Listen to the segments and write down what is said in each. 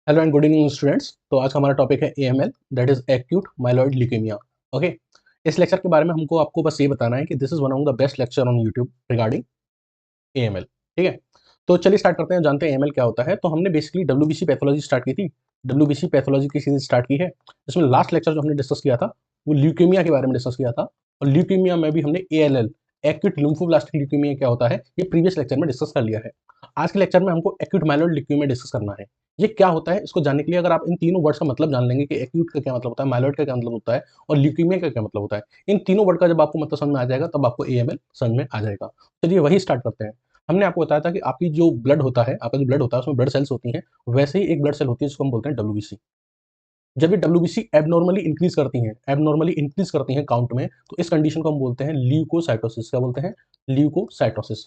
Hello and good evening students. तो आज का हमारा टॉपिक है AML, that is acute myeloid leukaemia. Okay, इस लेक्चर के बारे में हमको आपको बस ये बताना है कि this is one of the best lecture on YouTube regarding AML. ठीक है, तो चलिए स्टार्ट करते हैं, जानते हैं एएमएल क्या होता है। तो हमने बेसिकली डब्ल्यूबीसी पैथोलॉजी स्टार्ट की थी, डब्ल्यूबीसी पैथोलॉजी की सीरीज स्टार्ट की है, जिसमें लास्ट लेक्चर जो हमने डिस्कस किया था वो ल्यूकेमिया के बारे में डिस्कस किया था। और ल्यूकेमिया में भी हमने एएलएल, एक्यूट लिम्फोब्लास्टिक ल्यूकेमिया क्या होता है, ये प्रीवियस लेक्चर में डिस्कस कर लिया है। आज के लेक्चर में हमको एक्यूट माइलॉइड ल्यूकेमिया डिस्कस करना है। ये क्या होता है, इसको जानने के लिए अगर आप इन तीनों वर्ड्स का मतलब जान लेंगे कि एक्यूट का क्या मतलब होता है, माइलॉइड का क्या मतलब होता है और ल्यूकेमिया का क्या मतलब होता है, इन तीनों वर्ड का जब आपको मतलब समझ में आ जाएगा तब आपको एएमएल समझ में आ जाएगा। चलिए वही स्टार्ट करते हैं। हमने आपको बताया था कि आपकी जो ब्लड होता है, आपका जो ब्लड होता है उसमें ब्लड सेल्स होती हैं, वैसे ही एक ब्लड सेल होती है जिसको हम बोलते हैं डब्ल्यूबीसी। जब ये डब्ल्यूबीसी एबनॉर्मली इंक्रीज करती हैं काउंट में, तो इस कंडीशन को हम बोलते हैं ल्यूकोसाइटोसिस। क्या बोलते हैं? ल्यूकोसाइटोसिस।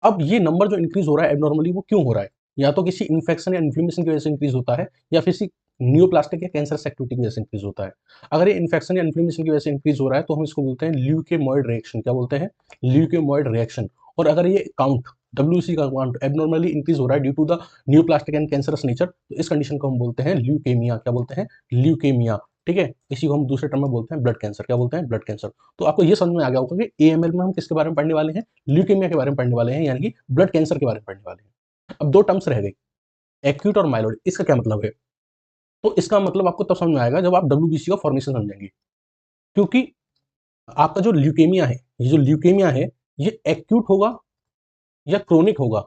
अब ये नंबर जो इंक्रीज हो रहा है एबनॉर्मली, वो क्यों हो रहा है? या तो किसी इन्फेक्शन या इन्फ्लेमेशन की वजह से इंक्रीज होता है, या किसी न्यूप्लास्टिक या कैंसर एक्टिविटी की वजह से इंक्रीज होता है। अगर ये इन्फेक्शन या इन्फ्लेमेशन की वजह से इंक्रीज हो रहा है तो हम इसको बोलते हैं ल्यूकेमॉइड रिएक्शन। क्या बोलते हैं? Leukemoid reaction. और अगर ये काउंट, डब्ल्यूसी का काउंट एबनॉर्मली इंक्रीज हो रहा है due to the neoplastic and cancerous nature, तो इस कंडीशन को हम बोलते हैं ल्यूकेमिया। क्या बोलते हैं? ल्यूकेमिया। ठीक है, इसी को हम दूसरे टर्म में बोलते हैं ब्लड कैंसर। क्या बोलते हैं? Blood cancer. तो आपको ये समझ में आ गया होगा कि एएमएल में हम किसके बारे में पढ़ने वाले हैं? ल्यूकेमिया के बारे में पढ़ने वाले हैं, यानी कि ब्लड कैंसर के बारे में पढ़ने वाले हैं। अब दो टर्म्स रह गई, एक्यूट और माइलॉइड। इसका क्या मतलब है? तो इसका मतलब आपको तब समझ में आएगा जब आप डब्ल्यूबीसी का फॉर्मेशन समझेंगे। क्योंकि आपका जो ल्यूकेमिया है, ये जो ल्यूकेमिया है, ये एक्यूट होगा या क्रोनिक होगा,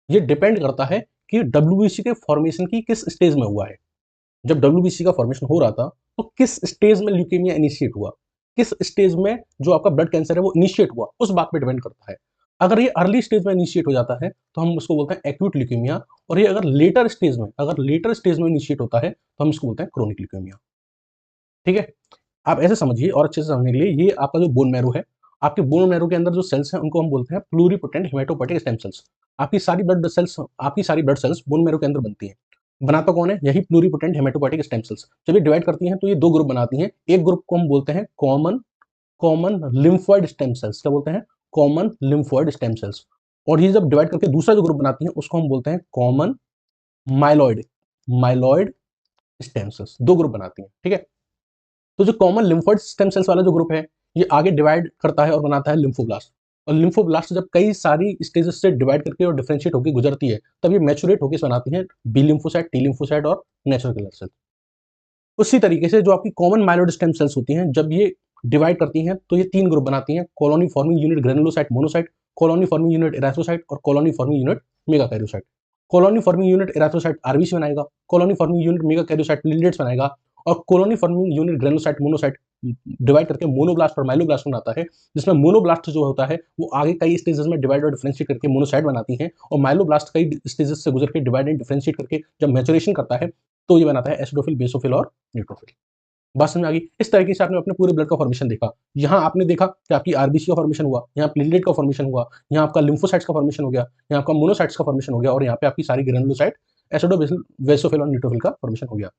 ये डिपेंड करता है कि डब्ल्यूबीसी के फॉर्मेशन की किस स्टेज में हुआ है। जब डब्ल्यूबीसी का फॉर्मेशन हो रहा था तो किस स्टेज में ल्यूकेमिया इनिशिएट हुआ, किस स्टेज में जो आपका ब्लड कैंसर है वो इनिशिएट हुआ, उस बात पे डिपेंड करता है। अगर ये अर्ली स्टेज में इनिशिएट हो जाता है तो हम उसको बोलते हैं एक्यूट ल्यूकेमिया। और ये अगर लेटर स्टेज में इनिशिएट होता है तो हम इसको बोलते हैं क्रोनिक ल्यूकेमिया। ठीक है, आप ऐसे समझिए और अच्छे से समझने के लिए, ये आपका जो बोन मैरो है, आपके बोन मैरो के अंदर जो सेल्स हैं उनको हम बोलते हैं प्लूरिपोटेंट हेमाटोपोएटिक स्टेम सेल्स। आपकी सारी ब्लड सेल्स बोन मैरो के अंदर बनती हैं। बनाता कौन है? यही प्लूरिपोटेंट हेमाटोपोएटिक स्टेम सेल्स। जब ये डिवाइड करती हैं तो ये दो ग्रुप बनाती हैं। एक ग्रुप को हम बोलते हैं common common lymphoid stem cells. क्या बोलते हैं? Common lymphoid stem cells. और ये जब डिवाइड करके दूसरा जो ग्रुप बनाती हैं उसको हम बोलते हैं common myeloid myeloid stem cells. दो ग्रुप बनाती हैं। ठीक है, तो जो कॉमन लिम्फोइड स्टेम सेल्स वाला जो ग्रुप है, ये आगे डिवाइड करता है और बनाता है लिम्फोब्लास्ट। और लिम्फोब्लास्ट जब कई सारी स्टेजेस से डिवाइड करके और डिफरेंशिएट होकर गुजरती है, तब ये मैचुरेट होकर बनाती है बी लिम्फोसाइट, टी लिम्फोसाइट और नेचुरल किलर सेल। उसी तरीके से जो आपकी कॉमन माइलॉइड स्टेम सेल्स होती हैं, जब ये डिवाइड करती हैं तो ये तीन ग्रुप बनाती हैं: colony forming unit granulocyte monocyte, colony forming unit erythrocyte और colony forming unit megakaryocyte. Colony forming unit erythrocyte RBC बनाएगा, colony forming unit megakaryocyte platelets बनाएगा, और colony forming unit granulocyte monocyte divide करके मोनोब्लास्ट और myeloblast बनाता है। जिसमें monoblast जो होता है वो आगे कई स्टेजेस में डिवाइड और डिफरेंशिएट करके मोनोसाइट बनाती है, और माइलोब्लास्ट कई स्टेजेस से गुजर के डिवाइड एंड डिफरेंशिएट करके जब मैचुरेशन करता है तो ये बनाता है एसिडोफिल, बेसोफिल और न्यूट्रोफिल। बात समझ आ गई? इस तरीके से आपने अपने पूरे ब्लड का फॉर्मेशन देखा। यहाँ आपने देखा कि आपकी आरबीसी का फॉर्मेशन हुआ, यहाँ प्लेटलेट का फॉर्मेशन हुआ, यहाँ आपका लिम्फोसाइट्स का फॉर्मेशन हो गया, यहाँ आपका मोनोसाइट्स का फॉर्मेशन हो गया, और यहाँ पे आपकी सारी ग्रेनुलोसाइट, एसिडोबेसिल, वेसोफिल और न्यूट्रोफिल का फॉर्मेशन हो गया।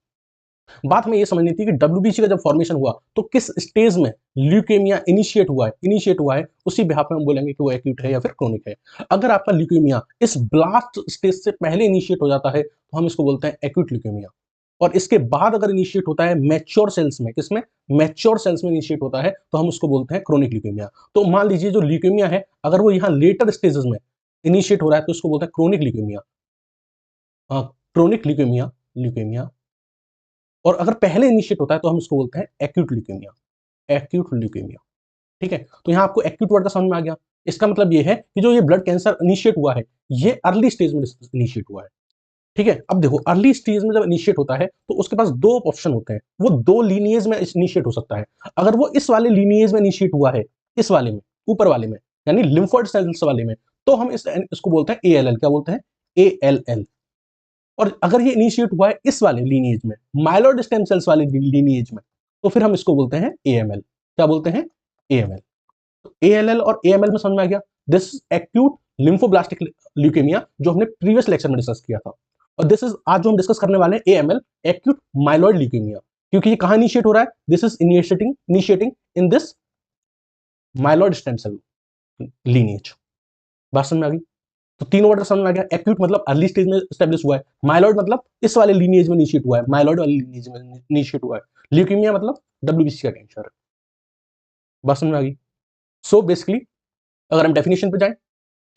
बात हमें ये समझनी थी कि डब्ल्यूबीसी का जब फॉर्मेशन हुआ तो किस स्टेज में ल्यूकेमिया इनिशिएट हुआ है, उसी बिहाफ में हम बोलेंगे कि वो एक्यूट है या फिर क्रोनिक है। अगर आपका ल्यूकेमिया इस ब्लास्ट स्टेज से पहले इनिशिएट हो जाता है तो हम इसको बोलते हैं एक्यूट ल्यूकेमिया। और इसके बाद अगर इनिशिएट होता है मैच्योर सेल्स में, किसमें? मैच्योर सेल्स में इनिशिएट होता है तो हम उसको बोलते हैं क्रोनिक ल्यूकेमिया। तो मान लीजिए जो ल्यूकेमिया है, अगर वो यहाँ लेटर स्टेजेस में इनिशिएट हो रहा है तो उसको बोलते हैं chronic leukaemia. Chronic leukaemia leukaemia और अगर पहले इनिशिएट होता है तो हम इसको बोलते हैं एक्यूट ल्यूकेमिया। Acute leukaemia. ठीक है, तो यहाँ आपको एक्यूट वर्ड का समझ में आ गया। इसका मतलब ये है कि जो ये ब्लड कैंसर इनिशिएट हुआ है, ये अर्ली स्टेज में इनिशिएट हुआ है। ठीक है, अब देखो अर्ली स्टेज में जब इनिशिएट होता है तो उसके पास दो ऑप्शन होते हैं, वो दो लीनिएज में इनिशिएट हो सकता है। अगर वो इस वाले लीनिएज में इनिशिएट हुआ है, इस वाले में, ऊपर वाले में, यानी लिम्फोइड सेल्स वाले में, तो हम इसको बोलते हैं एएलएल। क्या बोलते हैं? एएलएल। और अगर ये इनिशिएट हुआ है इस वाले लीनिएज में, माइलॉइड स्टेम सेल्स वाले लीनिएज में, तो फिर हम इसको बोलते हैं एएमएल। क्या बोलते हैं? एएमएल। तो एएलएल और एएमएल में समझ में आ गया। दिस एक्यूट लिम्फोब्लास्टिक ल्यूकेमिया, जो हमने प्रीवियस लेक्चर में डिस्कस किया था। और दिस इज आज जो हम डिस्कस करने वाले हैं एएमएल, एक्यूट माइलॉइड ल्यूकेमिया। क्योंकि ये कहां इनिशिएट हो रहा है? This is initiating in this myeloid stem cell lineage. बात समझ में आ गई? तो तीनों वर्ड समझ में आ गया। एक्यूट मतलब अर्ली स्टेज में स्टेब्लिश हुआ है, माइलॉइड मतलब इस वाले लीनिएज में इनिशिएट हुआ है, माइलॉइड वाले लीनिएज में इनिशिएट हुआ है, ल्यूकीमिया मतलब डब्ल्यूबीसी का कैंसर है। बात समझ में आ गई। सो बेसिकली अगर हम डेफिनेशन पे जाएं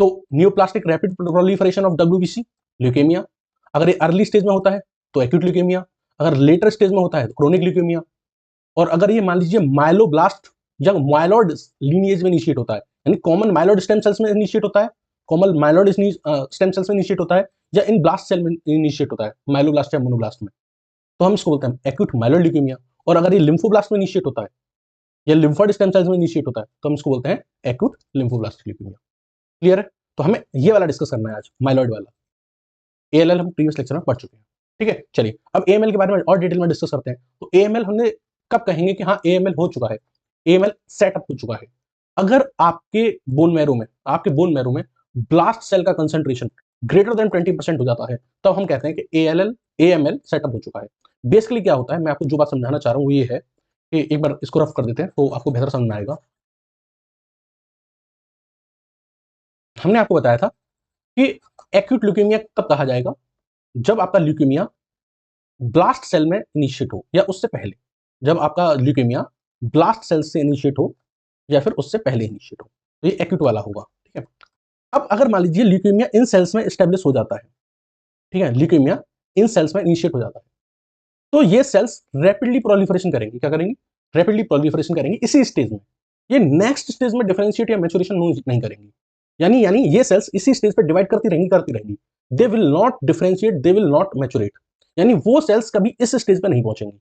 तो neoplastic rapid proliferation of WBC leukaemia, अगर ये अर्ली स्टेज में होता है तो एक्यूट ल्यूकेमिया, अगर लेटर स्टेज में होता है तो क्रोनिक ल्यूकेमिया, और अगर ये मान लीजिए माइलोब्लास्ट या माइलॉइड लीनिएज में इनिशिएट होता है, यानी कॉमन माइलॉइड स्टेम सेल्स में इनिशिएट होता है, कॉमन माइलॉइड स्टेम सेल्स में इनिशिएट होता है, या इन ब्लास्ट सेल में इनिशिएट होता है, माइलोब्लास्ट या मोनोब्लास्ट में, तो हम इसको बोलते हैं एक्यूट माइलॉइड ल्यूकेमिया। और अगर ये लिम्फोब्लास्ट में इनिशिएट होता है या लिम्फोइड स्टेम सेल्स में इनिशिएट होता है तो हम इसको बोलते हैं एक्यूट लिम्फोब्लास्टिक ल्यूकेमिया। क्लियर है? तो हमें ये वाला डिस्कस करना है आज, माइलॉइड वाला। एएलएल हम प्रीवियस लेक्चर में पढ़ चुके हैं। ठीक है, चलिए अब एएमएल के बारे में और डिटेल में डिस्कस करते हैं। तो एएमएल हमने कब कहेंगे कि हाँ एएमएल हो चुका है, एएमएल सेटअप हो चुका है? अगर आपके बोन मैरो में ब्लास्ट सेल का कंसंट्रेशन ग्रेटर देन 20% हो जाता है, तब हम कहते हैं कि एएमएल सेटअप हो चुका है। बेसिकली क्या होता है, मैं आपको जो बात समझाना चाह रहा हूँ वो ये है कि एक बार इसको रफ कर देते हैं तो आपको बेहतर समझ में आएगा। हमने आपको बताया था कि एक्यूट ल्यूकेमिया तब कहा जाएगा जब आपका ल्यूकेमिया ब्लास्ट सेल में इनिशिएट हो या उससे पहले, जब आपका ल्यूकेमिया ब्लास्ट सेल से इनिशिएट हो या फिर उससे पहले इनिशिएट हो, तो ये एक्यूट वाला होगा। ठीक है, अब अगर मान लीजिए ल्यूकेमिया इन सेल्स में एस्टेब्लिश हो जाता है, ठीक है, ल्यूकेमिया इन सेल्स में इनिशिएट हो जाता है, तो ये सेल्स रैपिडली प्रोलिफरेशन करेंगी। क्या करेंगी? रैपिडली प्रोलिफरेशन करेंगी इसी स्टेज में। ये नेक्स्ट स्टेज में डिफरेंशिएट या मैच्योरेशन नहीं करेंगी, यानी ये सेल्स इसी स्टेज पे डिवाइड करती रहेंगी। They will not differentiate, they will not maturate, यानी वो सेल्स कभी इस स्टेज पे नहीं पहुंचेंगी,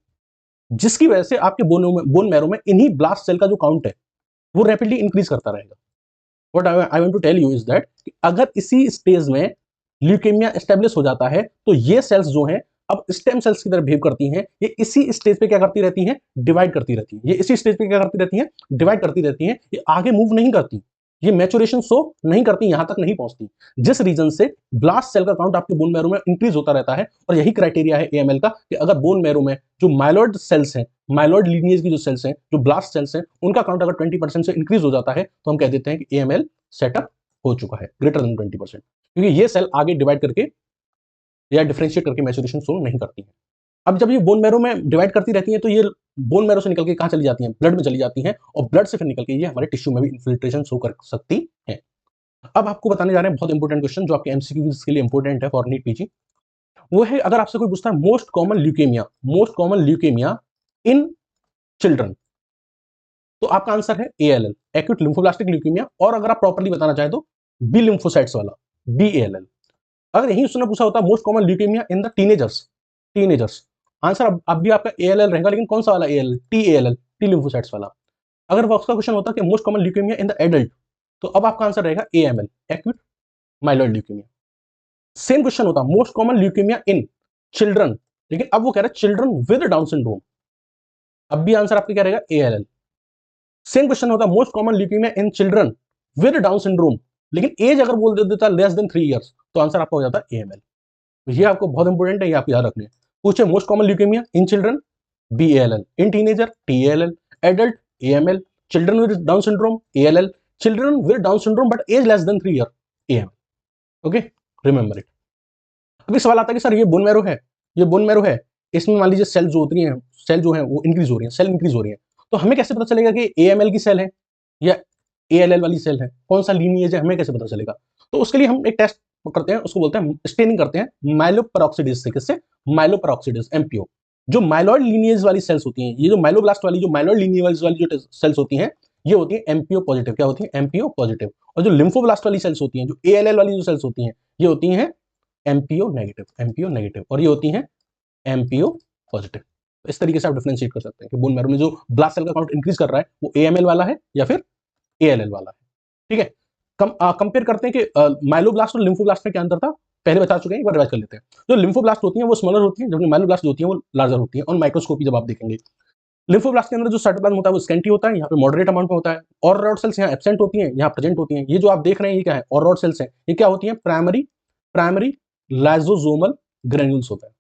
जिसकी वजह से आपके बोन मैरो में इन्हीं ब्लास्ट सेल का जो काउंट है वो रैपिडली इंक्रीज करता रहेगा। What I want to tell you is that अगर इसी स्टेज में ल्यूकेमिया एस्टेब्लिश हो जाता है तो ये सेल्स जो हैं अब स्टेम सेल्स की तरह बिहेव करती हैं। ये इसी स्टेज पे क्या करती रहती हैं? डिवाइड करती रहती हैं। ये इसी स्टेज पे क्या करती रहती हैं? डिवाइड करती रहती हैं। ये आगे मूव नहीं करती, ये मैच्योरेशन शो नहीं करती, यहां तक नहीं पहुंचती, जिस रीजन से ब्लास्ट सेल का काउंट आपके बोन मैरो में इंक्रीज होता रहता है। और यही क्राइटेरिया है एएमएल का कि अगर बोन मैरो में जो माइलॉइड सेल्स हैं, माइलॉइड लीनिएज की जो सेल्स हैं, जो ब्लास्ट सेल्स हैं, उनका काउंट अगर 20% से इंक्रीज हो जाता है तो हम कह देते हैं कि एएमएल सेटअप हो चुका है ग्रेटर देन 20%, क्योंकि ये सेल आगे डिवाइड करके या डिफरेंशिएट करके मैच्योरेशन शो नहीं करती है। अब जब ये बोन मैरो में डिवाइड करती रहती हैं तो ये बोन मैरो से निकल के कहां चली जाती हैं? ब्लड में चली जाती हैं, और ब्लड से फिर निकल के ये हमारे टिश्यू में भी इन्फिल्ट्रेशन शो कर सकती है। अब आपको बताने जा रहे हैं बहुत इंपॉर्टेंट क्वेश्चन जो आपके एमसीक्यूज के लिए इंपॉर्टेंट है फॉर नीट पीजी। वो है, अगर आपसे कोई पूछता है most common leukemia in children, तो आपका आंसर है एएलएल, एक्यूट लिम्फोब्लास्टिक ल्यूकेमिया, और अगर आप प्रॉपर्ली बताना चाहें तो बी लिम्फोसाइट्स वाला, बीएएलएल। अगर यही उसने पूछा होता most common leukemia in the teenagers, answer अब भी आपका एएलएल रहेगा, लेकिन कौन सा वाला एएलएल? टीएएलएल, टी लिम्फोसाइट्स वाला। अगर वो उसका क्वेश्चन होता कि most common leukemia in the adult, तो अब आपका आंसर रहेगा AML, acute myeloid leukemia. Same question होता most common leukemia in children, लेकिन अब वो कह रहा है चिल्ड्रन विद डाउन सिंड्रोम, अब भी आंसर आपका क्या रहेगा? एएलएल। सेम क्वेश्चन होता most common leukemia in children with Down syndrome, लेकिन एज अगर बोल देता लेस देन 3 इयर्स, तो आंसर आपका हो जाता है एएमएल। ये आपको बहुत इंपॉर्टेंट है, ये आप याद रखने। पूछे most common leukemia in children, B ALL, in teenager, T ALL, adult, AML, children with Down syndrome, ALL, children with Down syndrome but age less than 3 year, AML. Okay, remember it. अभी सवाल आता है कि सर ये बोन मैरो है, इसमें मान लीजिए सेल जो होती हैं, सेल जो है वो इंक्रीज हो रही है, सेल इंक्रीज हो रही है, तो हमें कैसे पता चलेगा कि एएमएल की सेल है या एएलएल वाली सेल है? कौन सा लीनिएज है, हमें कैसे पता चलेगा? तो उसके लिए हम एक टेस्ट करते हैं, उसको बोलते हैं स्टेनिंग करते हैं माइलोपेरोक्सिडेज से। किससे? Myeloperoxidase, MPO. जो माइलॉइड लीनिएज वाली सेल्स होती हैं, ये जो माइलोब्लास्ट वाली, जो माइलॉइड लीनिएज वाली जो सेल्स होती हैं, ये होती है एमपीओ पॉजिटिव। क्या होती है? MPO positive. और जो लिम्फोब्लास्ट वाली सेल्स होती हैं, जो एएलएल वाली जो सेल्स होती हैं, ये होती हैं एमपीओ नेगेटिव, और ये होती हैं एमपीओ पॉजिटिव। इस तरीके से आप डिफरेंशिएट कर सकते हैं कि बोन मैरो में जो ब्लास्ट सेल का काउंट इंक्रीज कर रहा है वो एएमएल वाला है या फिर एएलएल वाला है। ठीक है, कंपेयर करते हैं कि माइलोब्लास्ट और लिम्फोब्लास्ट में क्या अंतर था, पहले बता चुके हैं, एक बार रिवाइज कर लेते हैं। जो लिम्फोब्लास्ट होती हैं वो स्मॉलर होती हैं, जबकि माइलोब्लास्ट होती हैं वो लार्जर होती हैं, और माइक्रोस्कोपी जब आप देखेंगे। लिम्फोब्लास्ट के अंदर जो साइटोप्लाज्म होता है वो स्कैंटी होता है, यहाँ पे मॉडरेट अमाउंट में होता है, और रॉड सेल्स यहाँ एब्सेंट होती हैं, यहाँ प्रेजेंट होती हैं। ये जो आप देख रहे हैं ये क्या है? और रॉड सेल्स हैं। ये क्या होती हैं? प्राइमरी लाइसोसोमल ग्रेन्यूल्स होता है।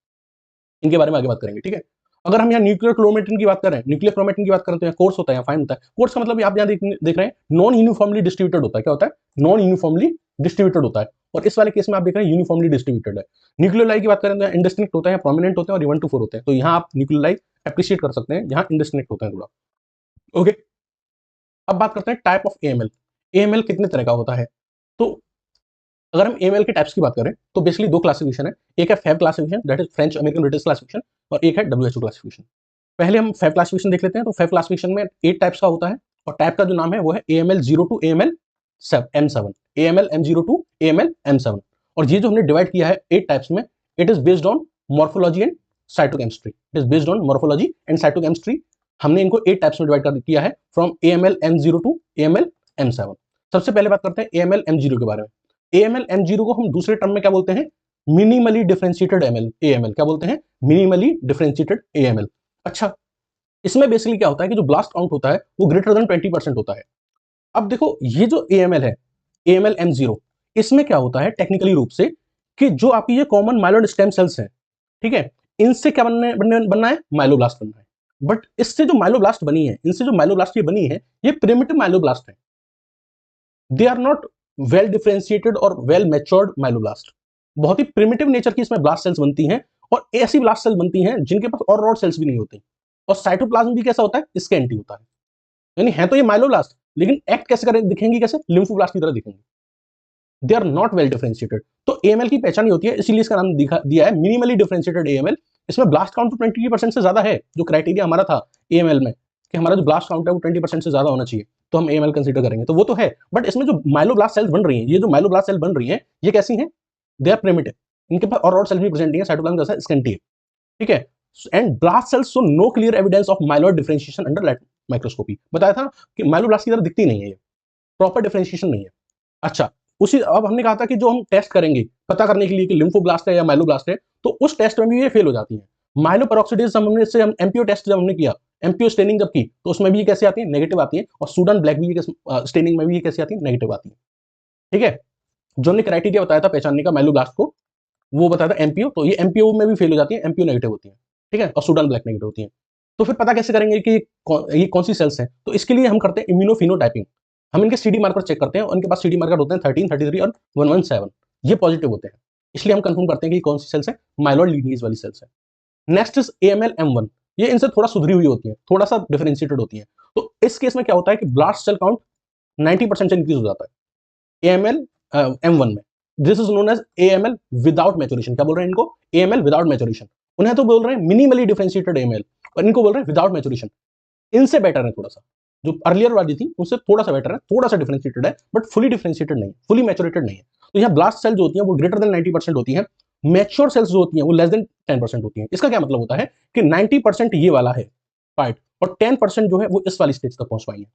इनके बारे में आगे बात करेंगे। ठीक है, अगर हम यहाँ न्यूक्लियर क्रोमेटिन की बात करें, तो यहाँ कोर्स होता है, फाइन होता है। कोर्स का मतलब आप यहाँ देख रहे हैं नॉन यूनिफॉर्मली डिस्ट्रीब्यूटेड होता है। क्या होता है? नॉन यूनिफॉर्मली डिस्ट्रीब्यूटेड होता है, और इस वाले केस में आप देख रहे हैं यूनिफॉर्मली डिस्ट्रीब्यूटेड है। न्यूक्लियोलाई की बात करें तो इंडिस्टिंक्ट होते हैं, प्रोमिनेंट होते हैं और 1 to 4 होते हैं। तो यहाँ आप न्यूक्लियोलाई अप्रिशिएट कर सकते हैं, यहाँ इंडिस्टिंक्ट होते हैं थोड़ा। ओके, अब बात करते हैं टाइप ऑफ एएमएल। एएमएल कितने तरह का होता है? तो अगर हम एएमएल के टाइप्स की बात करें तो बेसिकली 2 क्लासिफिकेशन है। एक है FAB classification, that is French American British classification, और एक है डब्ल्यूएचओ क्लासिफिकेशन। पहले हम फैब क्लासिफिकेशन देख लेते हैं। तो फैब क्लासिफिकेशन में 8 टाइप्स का होता है, और टाइप का जो नाम है वो है AML 0 to AML M7, AML M0 to AML M7। और ये जो हमने डिवाइड किया है 8 टाइप्स में, it is based on morphology and cytochemistry. It is based on morphology and cytochemistry. हमने इनको 8 टाइप्स में डिवाइड कर किया है, from AML M0 to AML M7। सबसे पहले बात करते हैं AML M0 के बारे में। AML M0 को हम दूसरे टर्म में क्या बोलते हैं? Minimally differentiated AML। क्या बोलते हैं? Minimally differentiated AML। अच्छा, इसमें बेसिकली क्या होता है कि जो ब्लास्ट काउंट होता है वो ग्रेटर देन 20% होता है। अब देखो, ये जो AML है, AML M0, इसमें क्या होता है टेक्निकली रूप से कि जो आपकी ये कॉमन माइलोइड स्टेम सेल्स हैं, ठीक है, इनसे क्या बनना है? माइलोब्लास्ट बनना है। बट इससे जो माइलोब्लास्ट बनी है, इनसे जो माइलोब्लास्ट ये बनी है, ये प्रिमिटिव माइलोब्लास्ट है। They are not well differentiated और वेल मैच्योर्ड माइलोब्लास्ट। बहुत ही प्रिमिटिव नेचर की इसमें ब्लास्ट सेल्स बनती हैं, और ऐसी ब्लास्ट सेल्स बनती हैं जिनके पास और रॉड सेल्स भी नहीं होती। और साइटोप्लाज्म भी कैसा होता है? स्कैंटी होता है। यानी है तो ये माइलोब्लास्ट, लेकिन एक्ट कैसे करें, दिखेंगी कैसे? लिम्फोब्लास्ट की तरह दिखेंगे। They are not well differentiated. तो AML की पहचान ही होती है, इसीलिए इसका नाम दिया है मिनिमली डिफरेंशिएटेड AML। इसमें ब्लास्ट काउंट तो 20% से ज्यादा है, जो क्राइटेरिया हमारा था AML में कि हमारा जो ब्लास्ट काउंट है वो 20% से ज्यादा होना चाहिए, तो हम AML कंसीडर करेंगे, तो वो तो है। बट इसमें जो माइलोब्लास्ट सेल्स बन रही हैं, ये जो माइलोब्लास्ट सेल बन रही हैं, ये कैसी हैं? They are primitive. इनके पास और सेल्स भी प्रेजेंट नहीं है, साइटोप्लाज्म जैसा स्कैंटी है, ठीक है। And blast cells show no clear evidence of myeloid differentiation under light microscopy. बताया था कि माइलोब्लास्ट की तरह दिखती नहीं है, ये प्रॉपर डिफरेंशिएशन नहीं है। अच्छा, उसी अब हमने कहा था कि जो हम टेस्ट करेंगे पता करने के लिए कि लिम्फोब्लास्ट है या माइलोब्लास्ट है, तो उस टेस्ट में भी ये फेल हो जाती है। माइलोपेरोक्सिडेज हमने से हम एमपीओ टेस्ट जब हमने किया, एमपीओ स्टेनिंग जब की, तो उसमें भी ये कैसे आती है? नेगेटिव आती है। और सूडान ब्लैक भी स्टेनिंग में भी ये कैसे आती है? नेगेटिव आती है, ठीक है। जो हमने क्राइटेरिया बताया था पहचानने का माइलोब्लास्ट को, वो बताया था एमपीओ, तो ये एमपीओ में भी फेल हो जाती है, एमपीओ नेगेटिव होती है, ठीक है, और सूडान ब्लैक नेगेटिव होती है। तो फिर पता कैसे करेंगे कि ये कौन सी सेल्स हैं? तो इसके लिए हम करते हैं इम्यूनोफिनोटाइपिंग। हम इनके CD मार्कर चेक करते हैं, और इनके पास CD मार्कर होते हैं 13, 33 और 117, ये पॉजिटिव होते हैं। इसलिए हम कंफर्म करते हैं कि कौन सी सेल्स है? माइलॉइड लीनिएज वाली सेल्स है। Next is AML M1। ये इनसे थोड़ा सुधरी हुई होती है, थोड़ा सा डिफरेंशिएटेड होती है। तो इस केस में क्या होता है कि ब्लास्ट सेल काउंट 90% से इंक्रीज हो जाता है AML M1 में। This is known as AML without maturation. क्या बोल रहे हैं इनको? AML without maturation. उन्हें तो बोल रहे हैं मिनिमली डिफरेंशिएटेड AML, और इनको बोल रहे हैं विदाउट मैच्योरेशन। इनसे बेटर है थोड़ा सा, जो अर्लियर वाली थी उससे थोड़ा सा बेटर है, थोड़ा सा डिफरेंशिएटेड है, बट फुली डिफरेंशिएटेड नहीं, फुली मैच्योरेटेड नहीं है। तो यहाँ ब्लास्ट सेल जो होती है वो ग्रेटर देन 90% होती है, मैच्योर सेल्स जो होती हैं वो लेस देन 10% होती हैं। इसका क्या मतलब होता है कि 90% ये वाला है पार्ट, और 10% जो है वो इस वाली स्टेज तक पहुंच पाई है।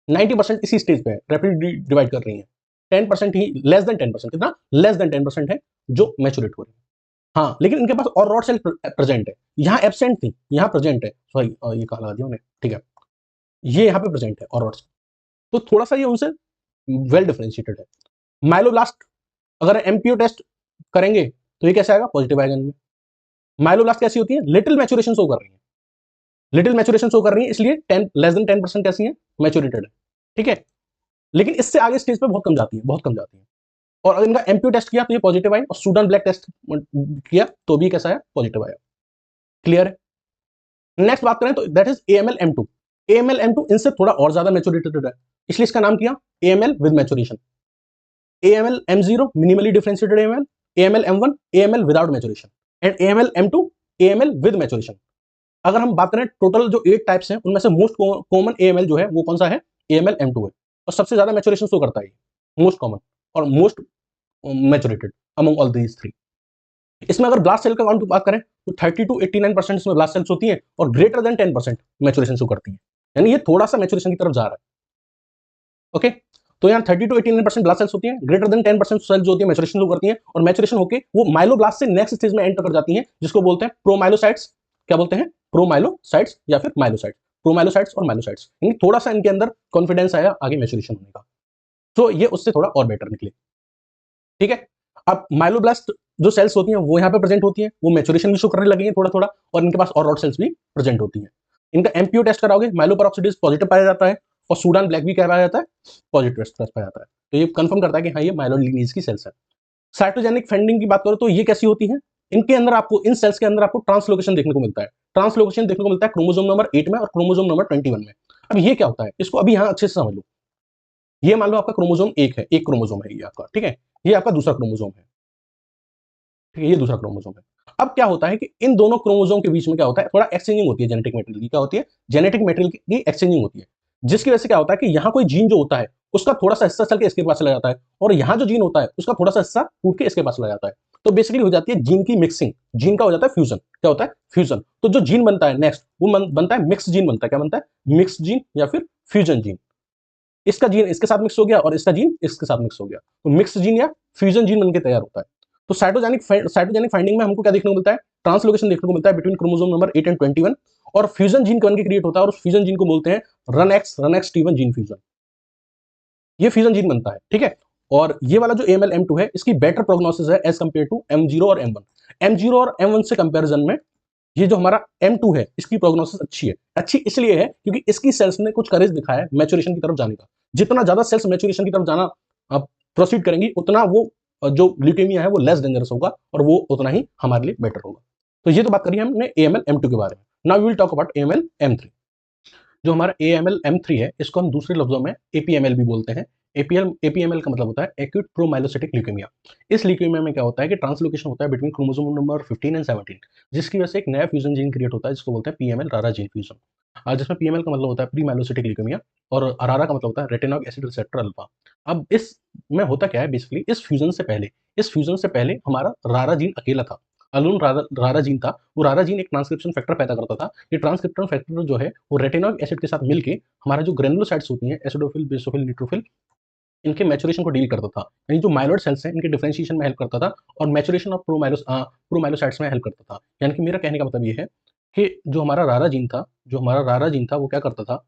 90% इसी स्टेज पे है, रैपिडली डिवाइड कर रही है। 10% ही, लेस देन 10%, कितना? लेस देन 10% है जो मैच्योरेट हो रही है। हाँ, लेकिन इनके पास और रॉड सेल प्रेजेंट है, यहाँ एब्सेंट थी, यहाँ प्रेजेंट है। सॉरी, ये कहा लगा दिया उन्हें, ठीक है, ये यहाँ पे प्रेजेंट है और रॉड सेल, तो थोड़ा सा ये उनसे वेल डिफरेंशिएटेड है। माइलोब्लास्ट अगर एमपीओ टेस्ट करेंगे तो ये कैसे आएगा? पॉजिटिव आएगा इनमें। माइलोब्लास्ट कैसी होती है? लिटिल मैच्योरेशन शो कर रही है, लिटिल मैच्योरेशन शो कर रही है, इसलिए 10 लेस देन 10% कैसी है? मैच्योरेटेड है, ठीक है। लेकिन इससे आगे स्टेज पे बहुत कम जाती है, बहुत कम जाती है। और अगर इनका एमपीओ टेस्ट किया तो ये पॉजिटिव आई, और सूडान ब्लैक टेस्ट किया तो भी कैसा आया? पॉजिटिव आया। क्लियर है? नेक्स्ट बात करें तो that is AML M2। AML M2 इनसे थोड़ा और ज्यादा मैच्योरेटेड है, इसलिए इसका नाम किया AML with maturation. AML M0 minimally differentiated AML, AML M1 AML without maturation, and AML M2 AML with maturation. अगर हम बात करें टोटल जो 8 टाइप्स हैं, उनमें से मोस्ट कॉमन AML जो है वो कौन सा है? AML M2 है, और सबसे ज्यादा मैच्योरेशन शो करता है, मोस्ट कॉमन और मोस्ट मैच्योरेटेड अमंग ऑल दीज 3। इसमें अगर ब्लास्ट सेल का काउंट की बात करें तो 30 to 89% इसमें ब्लास्ट सेल्स होती हैं, और ग्रेटर देन 10% मैच्योरेशन शो करती है, यानी ये थोड़ा सा मैच्योरेशन की तरफ जा रहा है। ओके, तो यहाँ 30 to 89% ब्लास्ट सेल्स होती हैं, ग्रेटर देन 10% सेल्स जो होती है मैच्योरेशन शो करती हैं, और मैच्योरेशन होकर वो माइलोब्लास्ट से नेक्स्ट स्टेज में एंटर कर जाती हैं, जिसको बोलते हैं प्रोमाइलोसाइट्स। क्या बोलते हैं? प्रोमाइलोसाइट्स या फिर माइलोसाइट्स। प्रोमाइलोसाइट्स और माइलोसाइट्स, यानी थोड़ा सा इनके अंदर कॉन्फिडेंस आया आगे मैच्योरेशन होने का, तो ये उससे थोड़ा और बेटर निकले, ठीक है। अब माइलोब्लास्ट जो सेल्स होती हैं वो यहाँ पे प्रेजेंट होती हैं, वो मैच्योरेशन भी शो करने लगी हैं थोड़ा थोड़ा, और इनके पास और रॉड सेल्स भी प्रेजेंट होती हैं। इनका एमपीओ टेस्ट कराओगे, माइलोपेरोक्सिडेज पॉजिटिव पाया जाता है, और सूडान ब्लैक भी क्या पाया जाता है, पॉजिटिव स्ट्रेस पाया जाता है। तो ये कंफर्म करता है कि हाँ ये माइलॉइड लिनिएज की सेल्स है। साइटोजेनिक फेंडिंग की बात करो तो ये कैसी होती है, इनके अंदर आपको, इन सेल्स के अंदर आपको ट्रांसलोकेशन देखने को मिलता है। ट्रांसलोकेशन देखने को मिलता है क्रोमोसोम नंबर 8 में और क्रोमोसोम नंबर 21 में। अब ये क्या होता है, इसको अभी यहाँ अच्छे से समझ लो। ये मान लो आपका क्रोमोसोम 1 है, एक क्रोमोसोम है ये आपका, ठीक है, ये आपका दूसरा क्रोमोसोम है, ठीक है, ये दूसरा क्रोमोसोम है। अब क्या होता है कि इन दोनों क्रोमोसोम के बीच में क्या होता है, थोड़ा एक्सचेंजिंग होती है जेनेटिक मटेरियल की, क्या होती है, जेनेटिक मटेरियल की एक्सचेंजिंग होती है, जिसकी वजह से क्या होता है कि यहाँ कोई जीन जो होता है उसका थोड़ा सा हिस्सा चल के इसके पास चला जाता है, और यहाँ जो जीन होता है उसका थोड़ा सा हिस्सा टूट के इसके पास चला जाता है। तो बेसिकली हो जाती है जीन की मिक्सिंग, जीन का हो जाता है फ्यूजन, क्या होता है, फ्यूजन। तो जो जीन बनता है नेक्स्ट वो बनता है मिक्स जीन बनता है, क्या बनता है, मिक्स जीन या फिर फ्यूजन जीन। इसका जीन इसके साथ मिक्स हो गया और इसका जीन इसके साथ मिक्स हो गया, तो मिक्स जीन या फ्यूजन जीन बनके तैयार होता है। तो साइटोजेनिक फाइंडिंग में हमको क्या देखने को मिलता है, ट्रांसलोकेशन देखने को मिलता है बिटवीन क्रोमोसोम नंबर 8 एंड 21, और फ्यूजन जीन बन के क्रिएट होता है, और उस फ्यूजन जीन को बोलते हैं रन एक्स टी1 जीन फ्यूजन। ये फ्यूजन जीन बनता है, ठीक है। और ये वाला जो AML M2 है इसकी बेटर प्रोग्नोसिस है एज कंपेयर टू M0 और M1। M0 और M1 से कंपैरिजन में ये जो हमारा M2 है इसकी प्रोग्नोसिस अच्छी है। अच्छी इसलिए है क्योंकि इसकी सेल्स ने कुछ करेज दिखाया है मैच्योरेशन की तरफ जाने का। जितना ज्यादा सेल्स मैच्योरेशन की तरफ जाना प्रोसीड करेंगी, उतना वो जो ल्यूकेमिया है वो लेस डेंजरस होगा, और वो उतना ही हमारे लिए बेटर होगा। तो ये तो बात करी हमने AML M2 के बारे में। Now we will talk about AML M3। जो हमारा AML M3 है इसको हम दूसरे लफ्जों में APML भी बोलते हैं। APML का मतलब होता है एक्यूट प्रोमाइलोसिटिक ल्यूकेमिया। इस ल्यूकेमिया में क्या होता है कि ट्रांसलोकेशन होता है बिटवीन क्रोमोसोम नंबर 15 एंड 17, जिसकी वजह से एक नया फ्यूजन जीन क्रिएट होता है जिसको बोलते हैं PML रारा जीन फ्यूजन। जिसमें PML का मतलब होता है प्री माइलोसिटिक ल्यूकेमिया, और रारा का मतलब होता है रेटिनॉइक एसिड रिसेप्टर अल्फा। अब इस में होता क्या है, बेसिकली इस फ्यूजन से पहले हमारा रारा जीन अकेला था, अलोन रारा जीन था। वो रारा जीन एक ट्रांसक्रिप्शन फैक्टर पैदा करता था। ये ट्रांसक्रिप्शन फैक्टर जो है वो रेटिनॉइक एसिड के साथ मिलके हमारा जो ग्रेनुलोसाइट्स होती हैं, एसिडोफिल, बेसोफिल, न्यूट्रोफिल, इनके मैच्योरेशन को डील करता था। यानी जो माइलॉइड सेल्स हैं इनके डिफरेंशिएशन में हेल्प करता था, और मैच्योरेशन ऑफ प्रोमाइलोसाइट्स में हेल्प करता था। यानी कि मेरा कहने का मतलब ये है कि जो हमारा रारा जीन था वो क्या करता था,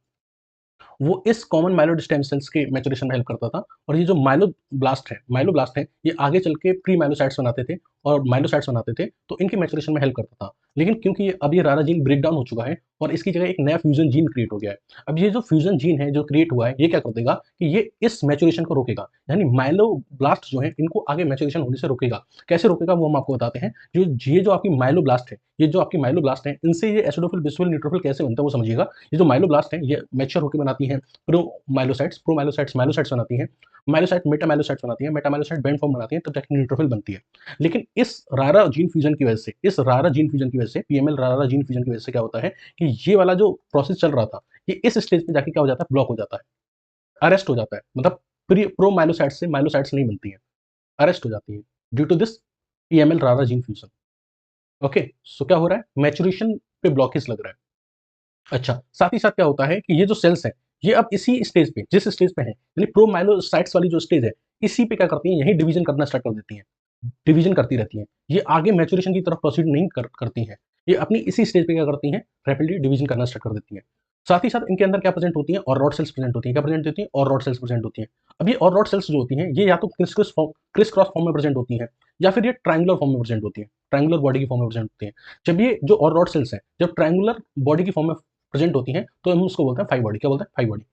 वो इस कॉमन माइलोइड स्टेम सेल्स के मैच्योरेशन में हेल्प करता था। और ये जो माइलोब्लास्ट है ये आगे चल के प्री माइलोसाइट्स बनाते थे और माइलोसाइट्स बनाते थे, तो इनके मैच्योरेशन में हेल्प करता था। लेकिन क्योंकि अब ये रारा जीन ब्रेक डाउन हो चुका है और इसकी जगह एक नया फ्यूजन जीन क्रिएट हो गया है। अब ये जो फ्यूजन जीन है जो क्रिएट हुआ है ये क्या कर देगा कि ये इस मैच्योरेशन को रोकेगा, यानी माइलोब्लास्ट जो है इनको आगे मैच्योरेशन होने से रोकेगा। कैसे रोकेगा वो हम आपको बताते हैं। जो आपकी माइलोब्लास्ट है, ये जो आपकी माइलोब्लास्ट है, इनसे ये एसिडोफिल, बेसोफिल, न्यूट्रोफिल कैसे बनता है वो समझिएगा। ये जो माइलोब्लास्ट है ये मैच्योर होकर बनाती है प्रोमाइलोसाइट्स माइलोसाइट्स बनाती हैं, माइलोसाइट मेटामाइलोसाइट्स बनाती हैं, मेटामाइलोसाइट बेंड फॉर्म बनाती हैं, तब जाके न्यूट्रोफिल बनती है। लेकिन इस रारा जीन फ्यूजन की वजह से PML रारा जीन फ्यूजन की वजह से क्या होता है कि ये वाला जो प्रोसेस चल रहा था ये इस स्टेज पे जाके क्या हो जाता है, ब्लॉक हो जाता है, अरेस्ट हो जाता है। मतलब प्रोमाइलोसाइट्स से माइलोसाइट्स नहीं बनती हैं, अरेस्ट हो जाती है ड्यू टू दिस PML रारा जीन फ्यूजन। ओके, सो क्या हो रहा है, मैच्योरेशन पे ब्लॉकेज लग रहा है। अच्छा, साथ ही साथ क्या होता है कि ये जो सेल्स हैं ये अब इसी स्टेज पे, जिस स्टेज पे है, यानी प्रोमाइलोसाइट्स वाली जो स्टेज है, इसी पे क्या करती हैं, यही डिवीजन करना स्टार्ट कर देती हैं, डिवीजन करती रहती हैं। ये आगे मैच्योरेशन की तरफ प्रोसीड नहीं करती हैं, ये अपनी इसी स्टेज पे क्या करती हैं, रैपिडली डिवीजन करना स्टार्ट कर देती हैं। साथ ही साथ इनके अंदर क्या प्रेजेंट होती हैं, और रॉड सेल्स प्रेजेंट होती हैं। क्या प्रेजेंट होती हैं, और रॉड सेल्स प्रेजेंट होती हैं। अब ये और रॉड सेल्स जो होती हैं ये या तो क्रिस क्रॉस फॉर्म में प्रेजेंट होती हैं, या फिर ये ट्रायंगुलर फॉर्म में प्रेजेंट होती हैं, ट्रायंगुलर बॉडी की फॉर्म में प्रेजेंट होती हैं। जब ये जो और रॉड सेल्स हैं जब ट्रायंगुलर बॉडी की फॉर्म में प्रेजेंट होती हैं तो हम उसको बोलते हैं फाइव बॉडी। क्या बोलते हैं, फाइव बॉडी।